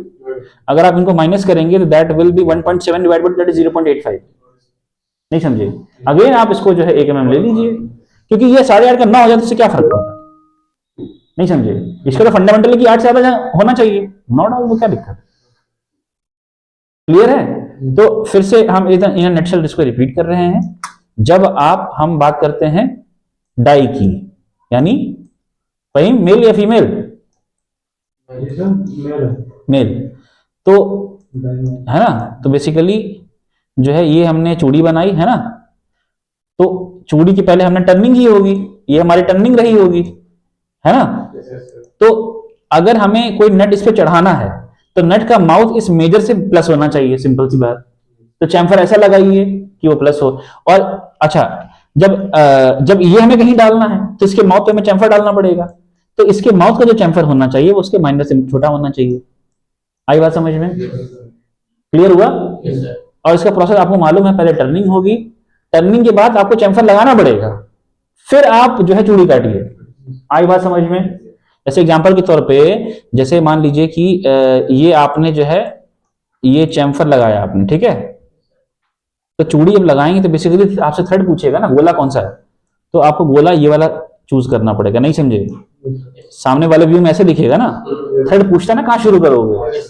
अगर आप इनको माइनस करेंगे तो that will be 1.7 divide by that is 0.85, नहीं समझे। अगेन आप इसको जो है 1 mm ले लीजिए, क्योंकि ये 8.5 का ना हो जाए तो इससे क्या फर्क पड़ता है, नहीं समझे। इसका तो फंडामेंटल है कि 8 से ज्यादा होना चाहिए, नॉट ऑल, वो क्या दिक्कत, क्लियर है। तो फिर से हम इन नटशेल इसको रिपीट कर रहे हैं। जब हम बात करते हैं डाई की, यानी भाई मेल या फीमेल, मेल, तो है ना, तो बेसिकली जो है ये हमने चूड़ी बनाई, है ना, तो चूड़ी की पहले हमने टर्निंग की होगी, ये हमारी टर्निंग रही होगी, है ना। तो अगर हमें कोई नट इस पे चढ़ाना है तो नट का माउथ इस मेजर से प्लस होना चाहिए, सिंपल सी बात। तो चैम्फर ऐसा लगाइए कि वो प्लस हो। और अच्छा, जब ये हमें कहीं डालना है तो इसके माउथ पे हमें चैम्फर डालना पड़ेगा, तो इसके माउथ का जो चैम्फर होना चाहिए वो उसके माइनस से छोटा होना चाहिए। आई बात समझ में, क्लियर हुआ। और इसका प्रोसेस आपको मालूम है, पहले टर्निंग होगी, टर्निंग के बाद आपको चैम्फर लगाना पड़ेगा, फिर आप जो है चूड़ी काटिए। आई बात समझ में। जैसे एग्जांपल के तौर पे, जैसे मान लीजिए कि ये आपने जो है ये चैम्फर लगाया आपने, ठीक है, तो चूड़ी जब लगाएंगे तो बेसिकली आपसे थ्रेड पूछेगा ना गोला कौन सा है, तो आपको गोला ये वाला चूज करना पड़ेगा, नहीं समझे। सामने वाले व्यू में ऐसे दिखेगा ना, थ्रेड पूछता है ना कहां शुरू करोगे,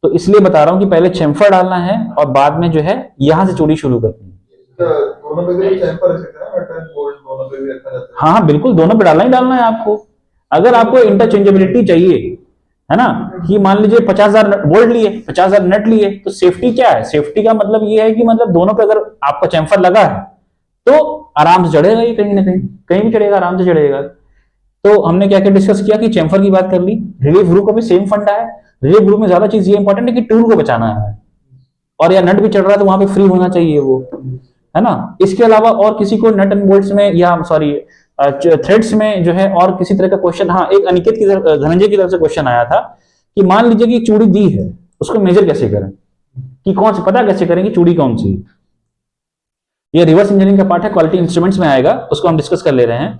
तो इसलिए बता रहा हूं कि पहले चैम्फर डालना है और बाद में जो है यहां से चूड़ी शुरू करनी है। दोनों पे भी चैम्फर रखते हैं, बट बोल्ट दोनों पे भी रखा जाता है। हाँ हाँ बिल्कुल, दोनों पे डालना ही डालना है आपको। अगर आपको इंटरचेंजेबिलिटी चाहिए, है ना, कि मान लीजिए 50,000 बोल्ट लिए, 50,000 नट लिए, तो सेफ्टी क्या है, सेफ्टी का मतलब ये है कि मतलब दोनों पे अगर आपका चैम्फर लगा है तो आराम से चढ़ेगा, ये कहीं ना कहीं कहीं भी चढ़ेगा, आराम से चढ़ेगा। तो हमने क्या क्या डिस्कस किया, कि चैम्फर की बात कर ली, रिलीफ ग्रुप का भी सेम फंडा है। रिलीफ ग्रुप में ज्यादा चीज ये इंपॉर्टेंट है कि टूल को बचाना है, और या नट भी चढ़ रहा है तो वहां पे फ्री होना चाहिए वो, है ना। इसके अलावा और किसी को नट एंड बोल्ट्स में या सॉरी थ्रेड्स में जो है और किसी तरह का क्वेश्चन, हाँ एक अनिकेत की धनंजय की तरफ से क्वेश्चन आया था कि मान लीजिए कि चूड़ी दी है, उसको मेजर कैसे करें, कि कौन सी पता कैसे करें कि चूड़ी कौन सी। ये रिवर्स इंजीनियरिंग का पार्ट है, क्वालिटी इंस्ट्रूमेंट्स में आएगा, उसको हम डिस्कस कर ले रहे हैं।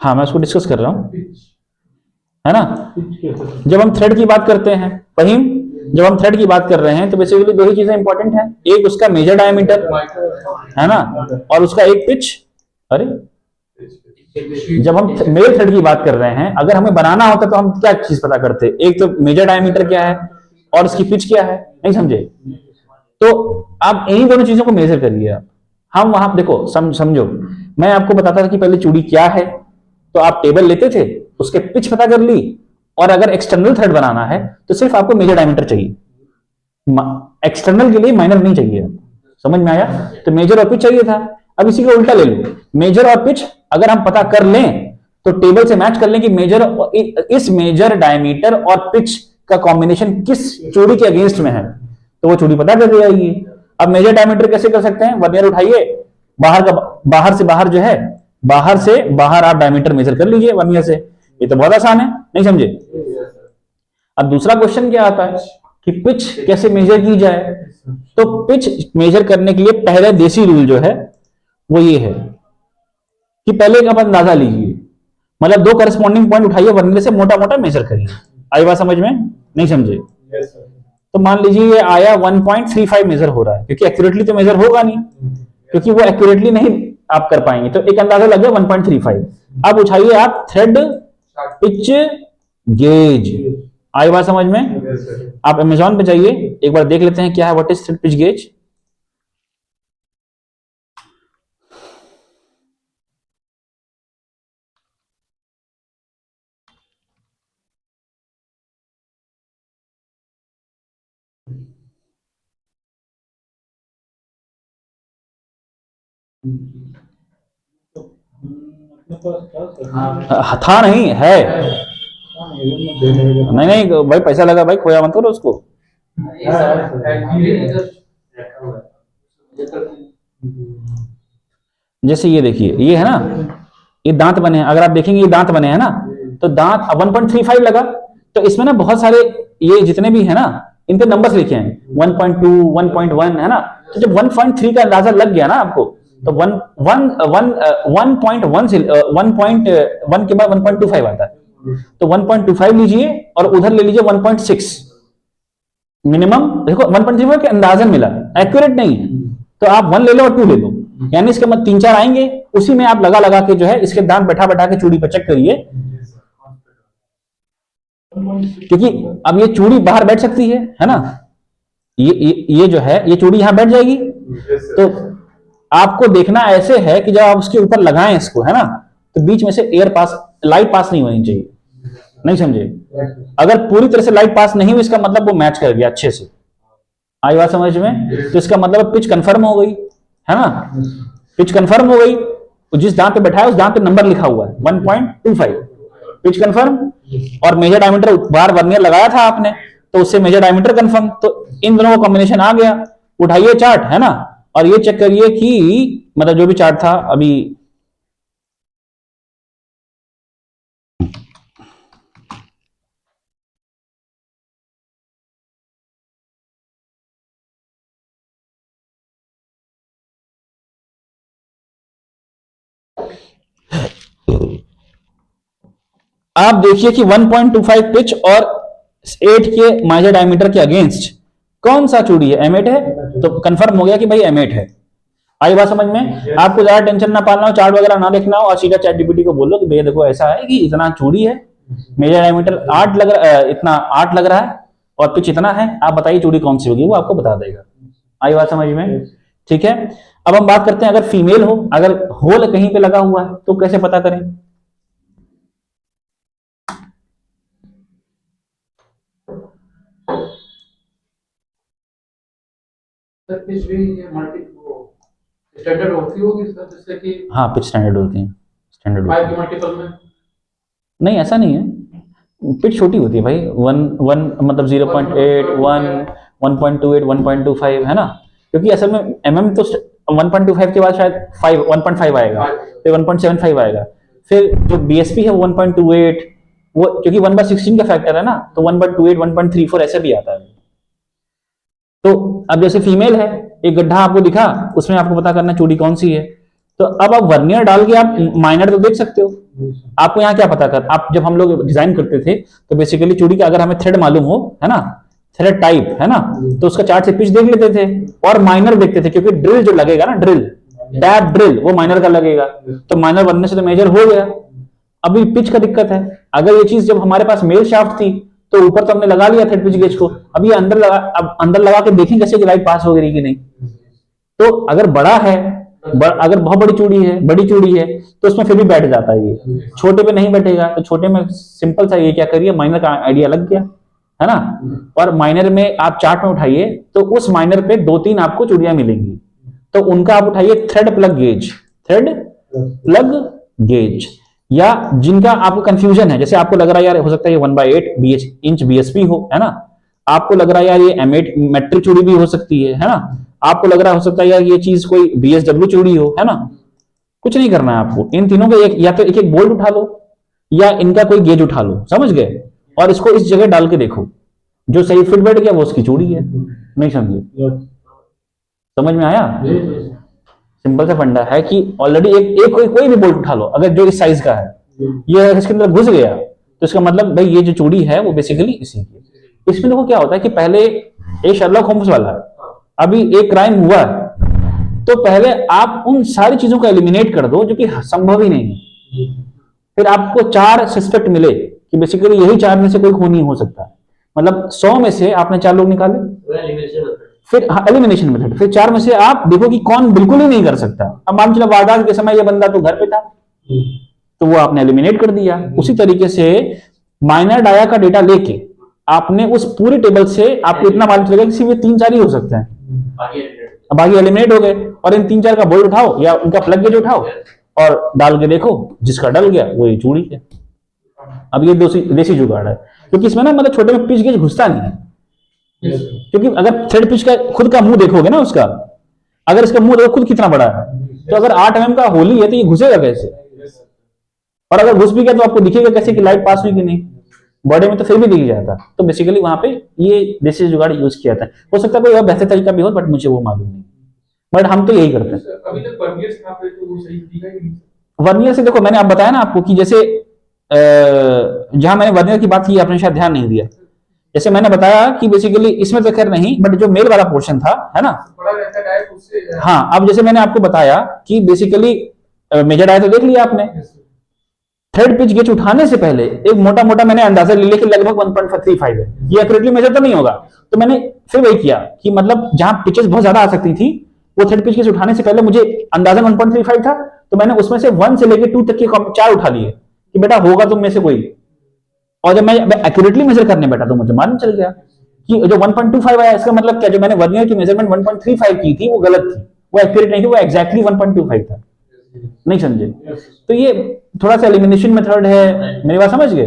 हाँ मैं उसको डिस्कस कर रहा हूं, है ना। जब हम थ्रेड की बात करते हैं फहीम, जब हम थ्रेड की बात कर रहे हैं तो बेसिकली दो ही चीजें इंपॉर्टेंट हैं, एक उसका मेजर डायमीटर, है ना, और उसका एक पिच। अरे जब हम मेल थ्रेड की बात कर रहे हैं, अगर हमें बनाना होता तो हम क्या चीज पता करते, एक तो मेजर डायमीटर क्या है और उसकी पिच क्या है, नहीं समझे। तो आप इन्हीं दोनों चीजों को मेजर करिए आप। हम वहां देखो समझो, मैं आपको बताता था कि पहले चूड़ी क्या है, तो आप टेबल लेते थे, उसके पिच पता कर ली, और अगर एक्सटर्नल थ्रेड बनाना है तो सिर्फ आपको मेजर डायमीटर चाहिए, एक्सटर्नल के लिए माइनर नहीं चाहिए। समझ में आया। तो मेजर और पिच चाहिए था। अब इसी का उल्टा ले लो, मेजर और पिच अगर हम पता कर लें तो टेबल से मैच कर लें कि मेजर, इस मेजर डायमीटर और पिच का कॉम्बिनेशन किस चूड़ी के अगेंस्ट में है, तो वो चूड़ी पता कर जाएगी। अब मेजर डायमीटर कैसे कर सकते हैं, वर्नियर उठाइए, बाहर से बाहर जो है, बाहर से बाहर आप डायमीटर मेजर कर लीजिए वर्नियर से, ये तो बहुत आसान है, नहीं समझे। अब दूसरा क्वेश्चन क्या आता है, कि पिच कैसे मेजर की जाए। तो पिच मेजर करने के लिए पहले देसी रूल जो है वो ये है कि पहले आप अंदाजा लीजिए, मतलब दो करस्पॉन्डिंग पॉइंट उठाइए, वर्नियर से मोटा मोटा मेजर करिए। आई बात समझ में? नहीं समझे? Yes, sir. तो मान लीजिए ये आया 1.35 मेजर हो रहा है, क्योंकि एक्यूरेटली तो मेजर होगा नहीं, क्योंकि वो एक्यूरेटली नहीं आप कर पाएंगे, तो एक अंदाजा लग गया 1.35। अब उठाइए आप थ्रेड पिच गेज। आई बात समझ में? Yes, sir. आप अमेजॉन पे जाइए, एक बार देख लेते हैं क्या है what is thread pitch gauge. था नहीं है। नहीं नहीं भाई, पैसा लगा भाई, खोया मत करो उसको। जैसे ये देखिए, ये है ना, ये दांत बने हैं, अगर आप देखेंगे ये दांत बने हैं ना, तो दांत 1.35 लगा, तो इसमें ना बहुत सारे ये जितने भी है ना, इनके नंबर्स लिखे हैं 1.2 1.1 है ना। तो जब 1.3 का अंदाजा लग गया ना आपको, तो 1.1 से 1.1 के बाद 1.25 आता है, तो 1.25 लीजिए और उधर ले लीजिए 1.6 मिनिमम। देखो 1.35 के अंदाजन मिला, एक्यूरेट नहीं है, तो आप 1 ले लो और 2 ले लो, यानी इसके मत 3-4 आएंगे, उसी में आप लगा लगा के जो है इसके दांत बैठा बैठा के चूड़ी पर चेक करिए, क्योंकि अब ये चूड़ी बाहर बैठ सकती है ना, ये जो है ये चूड़ी यहां बैठ जाएगी। Yes, sir. तो आपको देखना ऐसे है कि जब आप उसके ऊपर लगाएं इसको, है ना, तो बीच में से एयर पास, लाइट पास नहीं होनी चाहिए। नहीं समझे? अगर पूरी तरह से लाइट पास नहीं हुई, इसका मतलब वो मैच कर गया अच्छे से। आई बात समझ में? तो इसका मतलब पिच कंफर्म हो गई, है ना, पिच कंफर्म हो गई। जिस दांत पे बैठा है उस दांत पे नंबर लिखा हुआ है 1.25, पिच कंफर्म। और मेजर डायमीटर बाहर वर्नियर लगाया था आपने, तो उससे मेजर डायमीटर कंफर्म। तो इन दोनों का कॉम्बिनेशन आ गया। उठाइए चार्ट, है ना, और ये चेक करिए कि मतलब जो भी चार्ट था अभी, आप देखिए कि 1.25 पिच और 8 के मेजर डायमीटर के अगेंस्ट कौन सा चूड़ी है? M8 है, तो कंफर्म हो गया कि भाई M8 है। आई बात समझ में? आपको ज्यादा टेंशन ना पालना हो, चार्ट वगैरह ना देखना हो, और सीधा चैट जीपीटी को बोलो कि भैया देखो ऐसा है कि इतना चूड़ी है, मेजर डायमीटर 8 लग रहा है, इतना 8 लग रहा है, और पिच इतना है, आप बताइए चूड़ी कौन सी होगी, वो आपको बता देगा। आई बात समझ में? ठीक है। अब हम बात करते हैं, अगर फीमेल हो, अगर होल कहीं पे लगा हुआ है तो कैसे पता करें? सर पिच भी ये मल्टी वो स्टैंडर्ड होती होगी सर, जैसे कि हाँ, पिच स्टैंडर्ड होती है, स्टैंडर्ड होती 5 है। के मल्टीपल में। नहीं ऐसा नहीं है, पिच छोटी होती है भाई, 1 मतलब 0.8 1 1.28 1.25 है ना, क्योंकि असल में mm तो 1.25 के बाद शायद 1.5 आएगा, फिर 1.75 आएगा, फिर जो BSP है वो 1.28, वो क्योंकि 1/16 का फैक्टर है ना, तो 1.28 1.34 ऐसे भी आता है। तो अब जैसे फीमेल है, एक गड्ढा आपको दिखा, उसमें आपको पता करना चूड़ी कौन सी है, तो अब आप वर्नियर डाल के आप माइनर तो देख सकते हो। आपको यहाँ क्या पता कर, आप जब हम लोग डिजाइन करते थे तो बेसिकली चूड़ी का अगर हमें थ्रेड मालूम हो, है ना, थ्रेड टाइप, है ना, तो उसका चार्ट से पिच देख लेते थे और माइनर देखते थे, क्योंकि ड्रिल जो लगेगा ना, ड्रिल टैप ड्रिल, वो माइनर का लगेगा, तो माइनर बनने से तो मेजर हो गया। अभी पिच का दिक्कत है, अगर ये चीज जब हमारे पास मेल शाफ्ट थी तो ऊपर तो हमने लगा लिया थ्रेड पिच गेज को, अब ये अंदर लगा, अब अंदर लगा के देखें कैसे कि लाइट पास हो गई कि नहीं। तो अगर बड़ा है, अगर बहुत बड़ी चूड़ी है, बड़ी चूड़ी है, तो उसमें फिर भी बैठ जाता है ये, छोटे पे नहीं बैठेगा। तो छोटे में सिंपल सा ये क्या करिए, माइनर का आइडिया लग गया, है ना, और माइनर में आप चार्ट में उठाइए तो उस माइनर पे 2-3 आपको चूड़ियां मिलेंगी, तो उनका आप उठाइए thread plug gauge, thread plug gauge, या जिनका आपको कंफ्यूजन है, जैसे आपको लग रहा है यार हो सकता है ये 1/8 इंच BSP हो, है ना, आपको लग रहा है यार ये M8 मेट्रिक चूड़ी भी हो सकती है ना, आपको लग रहा हो सकता है यार ये चीज कोई BSW चूड़ी हो, है ना। कुछ नहीं करना है आपको, इन तीनों का एक या तो एक एक बोल्ट उठा लो या इनका कोई गेज उठा लो, समझ गए, और इसको इस जगह डाल के देखो, जो सही फिट बैठ गया वो उसकी चूड़ी है। नहीं समझे? समझ में आया? सिंपल सा फंडा है कि ऑलरेडी एक कोई भी बोल्ट उठा लो, अगर जो इस साइज का है, ये अगर इसके अंदर घुस गया तो इसका मतलब भाई ये जो चूड़ी है वो बेसिकली इसी की। इसमें देखो क्या होता है कि पहले एक शर्लॉक होम्स वाला है, अभी एक क्राइम हुआ है, तो पहले आप उन सारी चीजों को एलिमिनेट कर दो जो कि संभव ही नहीं है, फिर आपको 4 सस्पेक्ट मिले कि बेसिकली यही 4 में से कोई खून नहीं हो सकता, मतलब 100 में से आपने 4 लोग निकाले, फिर एलिमिनेशन मेथड, फिर 4 में से आप देखो कि कौन बिल्कुल ही नहीं कर सकता। अब मान चलो वारदात के समय ये बंदा तो घर पे था, तो वो आपने एलिमिनेट कर दिया। उसी तरीके से माइनर डाया का डेटा लेके आपने उस पूरे टेबल से आपको इतना मालूम चलेगा कि सिर्फ ये 3-4 ही हो सकते हैं, अब बाकी एलिमिनेट हो गए। और इन 3-4 का बोल्ट उठाओ या उनका प्लग गेज उठाओ और डाल के देखो, जिसका डल गया वो ये चूड़ी है। अब ये देसी जुगाड़ है, क्योंकि इसमें ना मतलब छोटे में पिच गेज घुसता नहीं है, क्योंकि अगर थ्रेड पिच का खुद का मुंह देखोगे ना उसका, अगर इसका मुंह देखो खुद कितना बड़ा है, तो अगर 8 mm का होली है तो ये घुसेगा कैसे? और अगर घुस भी गया तो आपको दिखेगा कैसे कि लाइट पास हुई कि नहीं, बॉडी में तो फिर भी दिख जाता। तो बेसिकली वहां पे ये देसी जुगाड़ यूज किया था। हो सकता है कोई और बेहतर तरीका भी हो, बट मुझे वो मालूम नहीं, बट हम तो यही करते हैं। अभी तक वर्नियर कहां पे तो वो सही दिखा ही नहीं। वर्नियर से देखो, मैंने आप बताया ना आपको कि जैसे जहां मैंने वर्नियर की बात की आपने शायद ध्यान नहीं दिया। जैसे मैंने बताया कि बेसिकली इसमें तो खैर नहीं, बट जो मेल वाला पोर्शन था है ना, बड़ा रहता है टाइप उससे। हाँ, अब जैसे मैंने आपको बताया कि बेसिकली मेजर डाया तो देख लिया आपने, थ्रेड पिच गेज उठाने से पहले एक मोटा मोटा मैंने अंदाजा ले लिया कि लगभग 1.35 है, ये एक्यूरेटली मेजर तो नहीं होगा, तो मैंने फिर वही किया कि मतलब जहां पिचेस बहुत ज्यादा आ सकती थी, वो थ्रेड पिच गेज उठाने से पहले मुझे अंदाजा 1.35 था, तो मैंने उसमें से 1 से लेकर 2 तक के 4 उठा लिए कि बेटा होगा तुम में से कोई। और जब मैं एक्यूरेटली मेजर करने बैठा तो मुझे मालूम चल गया कि जो 1.25 आया, इसका मतलब क्या, जो मैंने वर्नियर की मेजरमेंट 1.35 की थी वो गलत थी, वो एक्यूरेट नहीं थी, वो एक्जैक्टली 1.25 था। नहीं समझे? तो ये थोड़ा सा एलिमिनेशन मेथड है, मेरी बात समझ गए?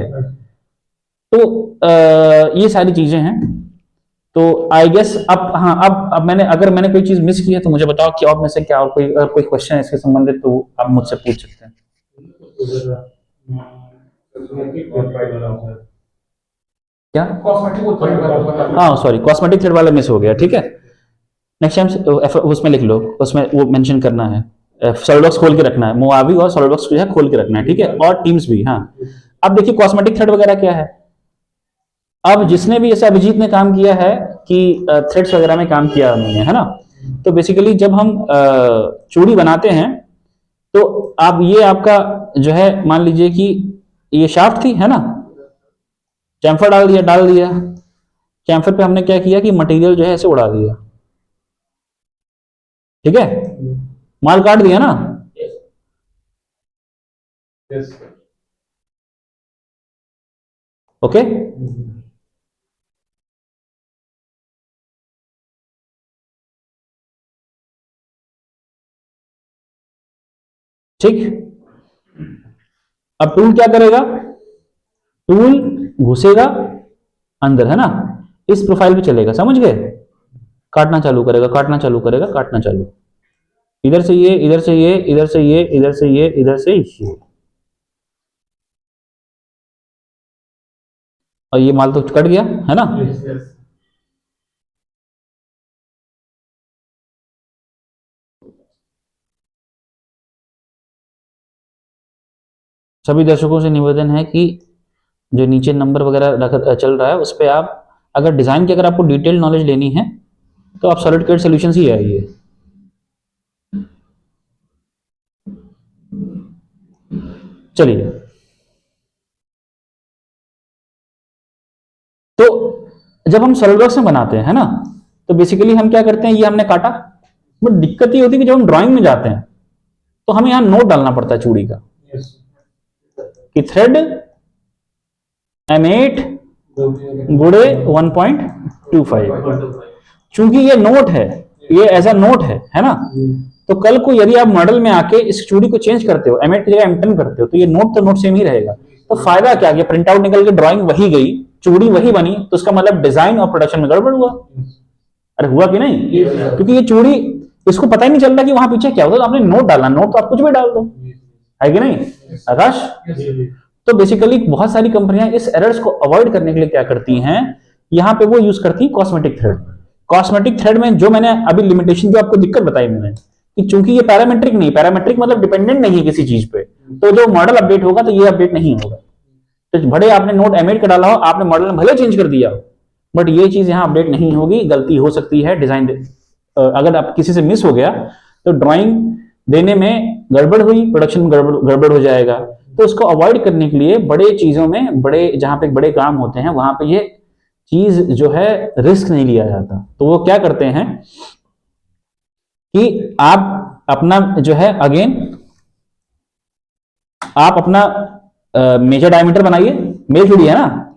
तो ये सारी चीजें हैं। तो आई गेस अब हाँ, अब मैंने अगर मैंने कोई चीज मिस की है तो मुझे बताओ कि और में से क्या, और कोई क्वेश्चन है इसके संबंधित तो आप मुझसे पूछ सकते हैं। क्या? हाँ सॉरी, कॉस्मेटिक थ्रेड वाला मिस हो गया, ठीक है, नेक्स्ट टाइम उसमें लिख लो, उसमें वो मेंशन करना है, सॉलिडवर्क्स खोल के रखना है, मोआवी और सॉलिडवर्क्स जो है खोल के रखना है, ठीक है, और टीम्स भी। हाँ, अब देखिए कॉस्मेटिक थ्रेड वगैरह क्या है। अब जिसने भी, जैसे अभिजीत ने काम किया है कि थ्रेड्स वगैरह में काम किया उन्होंने, है ना, तो बेसिकली जब हम चूड़ी बनाते हैं तो आप ये आपका जो है मान लीजिए कि ये शाफ्ट थी, है ना, चैम्फर डाल दिया, चैम्फर पे हमने क्या किया कि मटेरियल जो है ऐसे उड़ा दिया, ठीक है, माल काट दिया ना, ओके। ठीक, अब टूल क्या करेगा, टूल घुसेगा अंदर, है ना, इस प्रोफाइल पे चलेगा, समझ गए, काटना चालू करेगा, काटना चालू करेगा, काटना चालू, इधर से ये, इधर से ये, इधर से ये, इधर से ये, इधर से ये, और ये माल तो कट गया, है ना। सभी दर्शकों से निवेदन है कि जो नीचे नंबर वगैरह चल रहा है उस पर आप अगर डिजाइन की अगर आपको डिटेल नॉलेज लेनी है तो आप सॉलिडकैड सॉल्यूशंस ही आइए। चलिए, तो जब हम सॉलिडवर्क्स में बनाते हैं ना, तो बेसिकली हम क्या करते हैं, ये हमने काटा, बट दिक्कत ये होती है कि जब हम ड्राइंग में जाते हैं तो हमें यहां नोट डालना पड़ता है चूड़ी का कि थ्रेड M8 गुड़े 1.25, चूंकि ये नोट है, ये एज अ नोट है ना, तो कल को यदि आप मॉडल में आके इस चूड़ी को चेंज करते हो, M8 की जगह M10 करते हो, तो ये नोट तो नोट सेम ही रहेगा, तो फायदा क्या गया, प्रिंट आउट निकल के ड्राइंग वही गई, चूड़ी वही बनी, तो उसका मतलब डिजाइन और प्रोडक्शन में गड़बड़ हुआ। अरे हुआ कि नहीं? क्योंकि ये चूड़ी, इसको पता ही नहीं चलता कि वहां पीछे क्या होता, तो आपने नोट डालना, नोट तो आप कुछ भी डाल दो, है कि नहीं आकाश? तो बेसिकली बहुत सारी कंपनियां इस एरर्स को अवॉइड करने के लिए क्या करती हैं यहाँ पे वो यूज करती है कॉस्मेटिक थ्रेड। कॉस्मेटिक थ्रेड में जो मैंने अभी लिमिटेशन जो आपको दिक्कत बताई मैंने कि चूंकि ये पैरामेट्रिक नहीं, पैरामेट्रिक मतलब डिपेंडेंट नहीं है किसी चीज पे, तो जो मॉडल अपडेट होगा तो ये अपडेट नहीं होगा। तो भले आपने नोट एमिट का डाला हो, आपने मॉडल में भले चेंज कर दिया हो, बट ये चीज यहाँ अपडेट नहीं होगी, गलती हो सकती है डिजाइन अगर आप किसी से मिस हो गया तो ड्राइंग देने में गड़बड़ हुई, प्रोडक्शन में गड़बड़ हो जाएगा। तो उसको अवॉइड करने के लिए बड़े चीजों में, बड़े जहां पे बड़े काम होते हैं वहां पे ये चीज जो है रिस्क नहीं लिया जाता। तो वो क्या करते हैं कि आप अपना जो है अगेन आप अपना मेजर डायमीटर बनाइए, मेल चूड़ी है ना,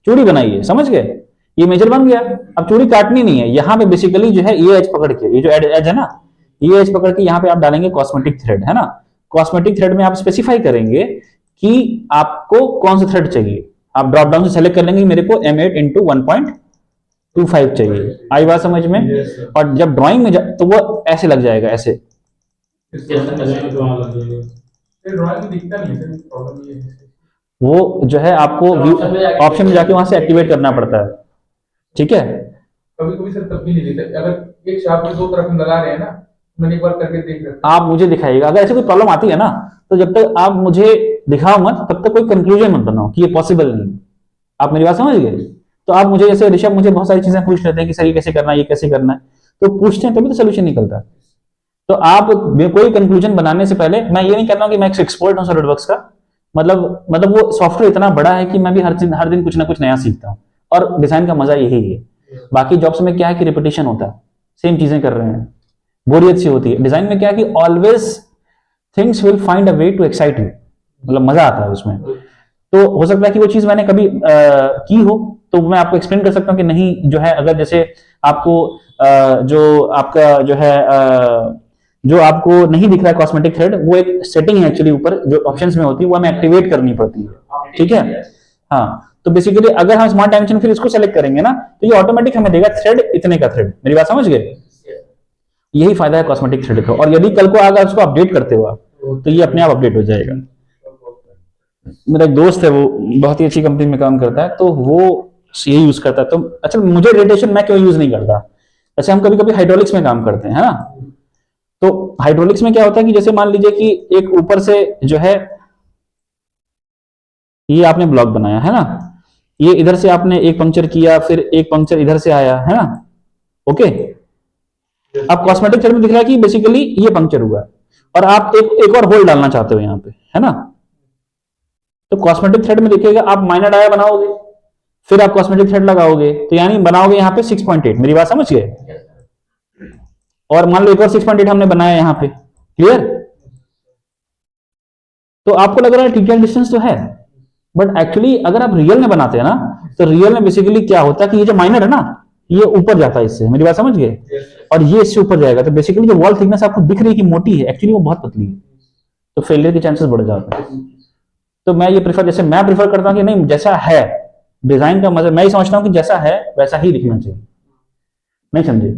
चूड़ी बनाइए, समझ गए, ये मेजर बन गया। अब चूड़ी काटनी नहीं है, यहाँ पे बेसिकली जो है ये एज पकड़ के, ये जो एज है ना, ये एज पकड़ के यहाँ पे आप डालेंगे कॉस्मेटिक थ्रेड, है ना। कॉस्मेटिक थ्रेड में आप स्पेसिफाई करेंगे कि आपको कौन सा थ्रेड चाहिए। आप ड्रॉप डाउन से सेलेक्ट कर लेंगे, मेरे को M8 into 1.25 चाहिए। आई बात समझ में? और जब ड्राइंग में तो वो ऐसे लग जाएगा, ऐसे वो जो है आपको ऑप्शन में जाके वहां से एक्टिवेट करना पड़ता है, ठीक है। कभी कभी सर तब भी नहीं देता, अगर एक शाफ्ट में दो तरफ में लगा रहे हैं ना, मैंने एक बार करके देख रखा। आप मुझे दिखाइएगा, अगर ऐसे कोई प्रॉब्लम आती है ना, तो जब तक आप मुझे दिखाओ मत, तब तक कोई कंक्लूजन मत बनाओ कि ये पॉसिबल नहीं। आप मेरी बात समझ गए? तो आप मुझे, जैसे ऋषभ मुझे बहुत सारी चीजें पूछ लेते हैं कि सर ये कैसे करना है, ये कैसे करना है, तो पूछते हैं तभी तो सोल्यूशन निकलता है। तो आप कोई कंक्लूजन बनाने से पहले, मैं ये नहीं कहता हूं कि मैं एक्सपर्ट हूं सॉलिडवर्क्स का, मतलब वो सॉफ्टवेयर इतना बड़ा है कि मैं भी हर दिन कुछ ना कुछ नया सीखता हूं, और डिजाइन का मजा यही है। बाकी जॉब्स में क्या है कि रिपीटेशन होता है, सेम चीजें कर रहे हैं, बोरियत सी होती है। डिजाइन में क्या है कि always things will find a way to excite you, मतलब मजा आता है उसमें। तो हो सकता है कि वो चीज मैंने कभी की हो, तो मैं आपको एक्सप्लेन कर सकता हूं कि नहीं जो है, अगर जैसे आपको जो आपका जो है जो आपको नहीं दिख रहा है कॉस्मेटिक थ्रेड, वो एक सेटिंग है एक्चुअली ऊपर जो ऑप्शंस में होती है, वो हमें एक्टिवेट करनी पड़ती है, ठीक है। हाँ, तो बेसिकली अगर हम स्मार्ट डायमेंशन फिर इसको सेलेक्ट करेंगे ना, तो ये ऑटोमेटिक हमें देगा थ्रेड इतने का थ्रेड। मेरी बात समझ गए? यही फायदा है कॉस्मेटिक थ्रेड का। और यदि कल को अगर उसको अपडेट करते हो आप, तो ये अपने आप अपडेट हो जाएगा। मेरा एक दोस्त है, वो बहुत ही अच्छी कंपनी में काम करता है, तो वो ये यूज करता है। तो अच्छा, मुझे रेडिएशन मैं क्यों यूज नहीं करता? अच्छा, हम कभी कभी हाइड्रोलिक्स में काम करते हैं, है ना। तो हाइड्रोलिक्स में क्या होता है कि जैसे मान लीजिए कि एक ऊपर से जो है ये आपने ब्लॉक बनाया है ना, ये इधर से आपने एक पंक्चर किया, फिर एक पंक्चर इधर से आया, है ना, ओके। अब कॉस्मेटिक थ्रेड में दिख रहा है कि बेसिकली ये पंक्चर हुआ है, और आप एक और होल डालना चाहते हो यहाँ पे, है ना। तो कॉस्मेटिक थ्रेड में देखिएगा, आप माइनर डाया बनाओगे, फिर आप कॉस्मेटिक थ्रेड लगाओगे, तो यानी बनाओगे यहाँ पे 6.8। मेरी बात समझ गए? और मान लो एक और 6.8 हमने बनाया यहाँ पे, क्लियर। तो आपको लग रहा है टीटीएल डिस्टेंस तो है, बट एक्चुअली अगर आप रियल में बनाते हैं ना, तो रियल में बेसिकली क्या होता है कि ये जो माइनर है ना, ये ऊपर जाता है इससे। मेरी बात समझ गए? और ये इससे ऊपर जाएगा, तो बेसिकली जो वॉल थिकनेस आपको दिख रही है कि मोटी है, एक्चुअली वो बहुत पतली है, तो फेलियर के चांसेस बढ़ जाते हैं। तो मैं ये जैसे मैं प्रीफर करता हूं कि नहीं, जैसा है डिजाइन का मजा, मैं ही समझता हूं कि जैसा है वैसा ही दिखना चाहिए, नहीं समझे?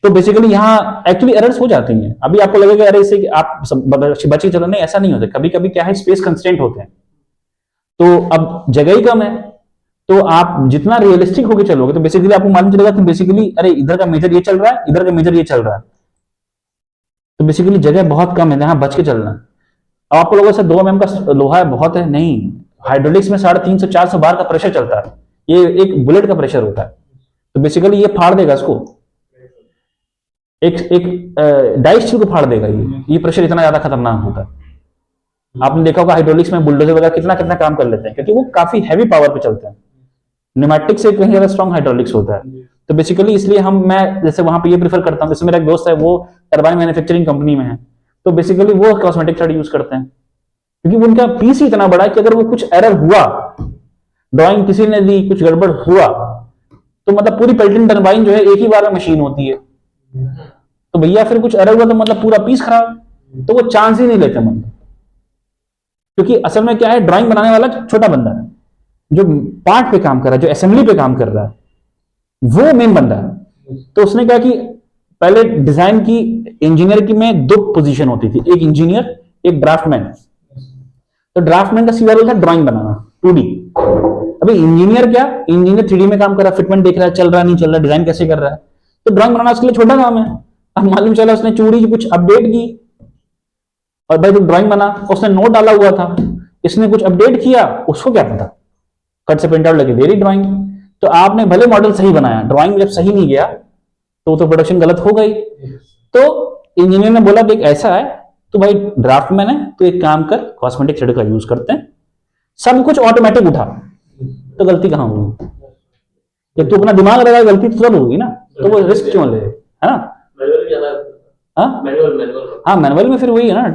तो बेसिकली यहाँ एक्चुअली एरर्स हो जाती हैं। अभी आपको लगेगा अरे इससे आप बच के चलो, नहीं, ऐसा नहीं होता। कभी कभी क्या है, स्पेस कंस्ट्रेंट होते हैं, तो अब जगह ही कम है, तो आप जितना रियलिस्टिक होकर चलोगे, तो बेसिकली आपको मालूम चलेगा कि बेसिकली अरे इधर का मेजर ये चल रहा है, इधर का मेजर ये चल रहा है, तो बेसिकली जगह बहुत कम है, यहाँ बच के चलना। अब आपको लोगों से 2 mm का लोहा है बहुत है, नहीं, हाइड्रोलिक्स में 350-400 बार का प्रेशर चलता है, ये एक बुलेट का प्रेशर होता है, तो बेसिकली ये फाड़ देगा इसको, एक डाइस स्टील को फाड़ देगा। ये प्रेशर इतना ज्यादा खतरनाक होता है। आपने देखा होगा हाइड्रोलिक्स में बुलडोजर वगैरह कितना कितना काम कर लेते हैं, क्योंकि वो काफी हैवी पावर पे चलते हैं। न्यूमेटिक से कहीं ज्यादा स्ट्रॉन्ग हाइड्रोलिक्स होता है, तो बेसिकली इसलिए मैं जैसे वहां पे ये प्रीफर करता हूँ। जैसे मेरा एक दोस्त है, वो टरबाइन मैन्युफैक्चरिंग कंपनी में है, तो बेसिकली वो कॉस्मेटिक थ्रेड यूज करते हैं, क्योंकि उनका पीस ही इतना बड़ा है कि अगर वो कुछ एरर हुआ, ड्राइंग किसी ने दी, कुछ गड़बड़ हुआ, तो मतलब पूरी पेल्टन टरबाइन जो है एक ही बार में मशीन होती है, तो भैया फिर कुछ एरर हुआ तो मतलब पूरा पीस खराब, तो वो चांस ही नहीं लेते मतलब। क्योंकि असल में क्या है, ड्राइंग बनाने वाला छोटा बंदा है, जो पार्ट पे काम कर रहा है, जो असेंबली पे काम कर रहा है, वो मेन बंदा है। तो उसने कहा कि पहले डिजाइन की इंजीनियर की में 2 पोजीशन होती थी, एक इंजीनियर, एक ड्राफ्टमैन। तो ड्राफ्टमैन का सीधा रोल था ड्राइंग बनाना, 2D। अभी इंजीनियर क्या, इंजीनियर 3D में काम कर रहा है, फिटमेंट देख रहा है, चल रहा है नहीं चल रहा, डिजाइन कैसे कर रहा है। तो ड्राइंग बनाना उसके लिए छोटा काम है। अब मालूम चला उसने चूड़ी कुछ अपडेट की, और भाई तो ड्राइंग बना, उसने नोट डाला हुआ था, इसने कुछ अपडेट किया, उसको क्या पता, कट से प्रिंट आउट लगे दे रही ड्राइंग। तो आपने भले मॉडल सही बनाया, ड्राइंग जब सही नहीं गया तो प्रोडक्शन गलत हो गई। तो इंजीनियर ने बोला देख ऐसा है, तो भाई ड्राफ्ट मैन है, तो एक काम कर, कॉस्मेटिक शेडर का यूज करते हैं, सब कुछ ऑटोमेटिक उठा, तो गलती कहां होगी? जब तू अपना दिमाग लगाए गलती तो सब होगी ना, तो वो रिस्क क्यों ले, है ना? हाँ मैनुअल में फिर वही है ना,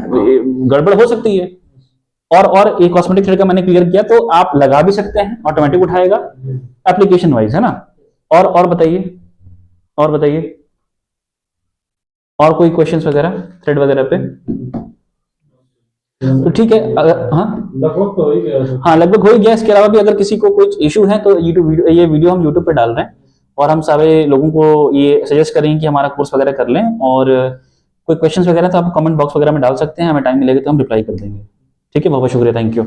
गड़बड़ हो सकती है। और एक कॉस्मेटिक शेडर का मैंने क्लियर किया, तो आप लगा भी सकते हैं, ऑटोमेटिक उठाएगा एप्लीकेशन वाइज, है ना। और बताइए, और बताइए, और कोई क्वेश्चंस वगैरह थ्रेड वगैरह पे? तो ठीक है, हाँ लगभग तो हो ही गया। हाँ लगभग हो ही गया। इसके अलावा भी अगर किसी को कुछ इशू है तो ये वीडियो हम यूट्यूब पे डाल रहे हैं, और हम सारे लोगों को ये सजेस्ट करेंगे कि हमारा कोर्स वगैरह कर लें। और कोई क्वेश्चंस वगैरह तो आप कमेंट बॉक्स वगैरह में डाल सकते हैं, हमें टाइम मिलेगा तो हम रिप्लाई कर देंगे। ठीक है, बहुत बहुत शुक्रिया, थैंक यू।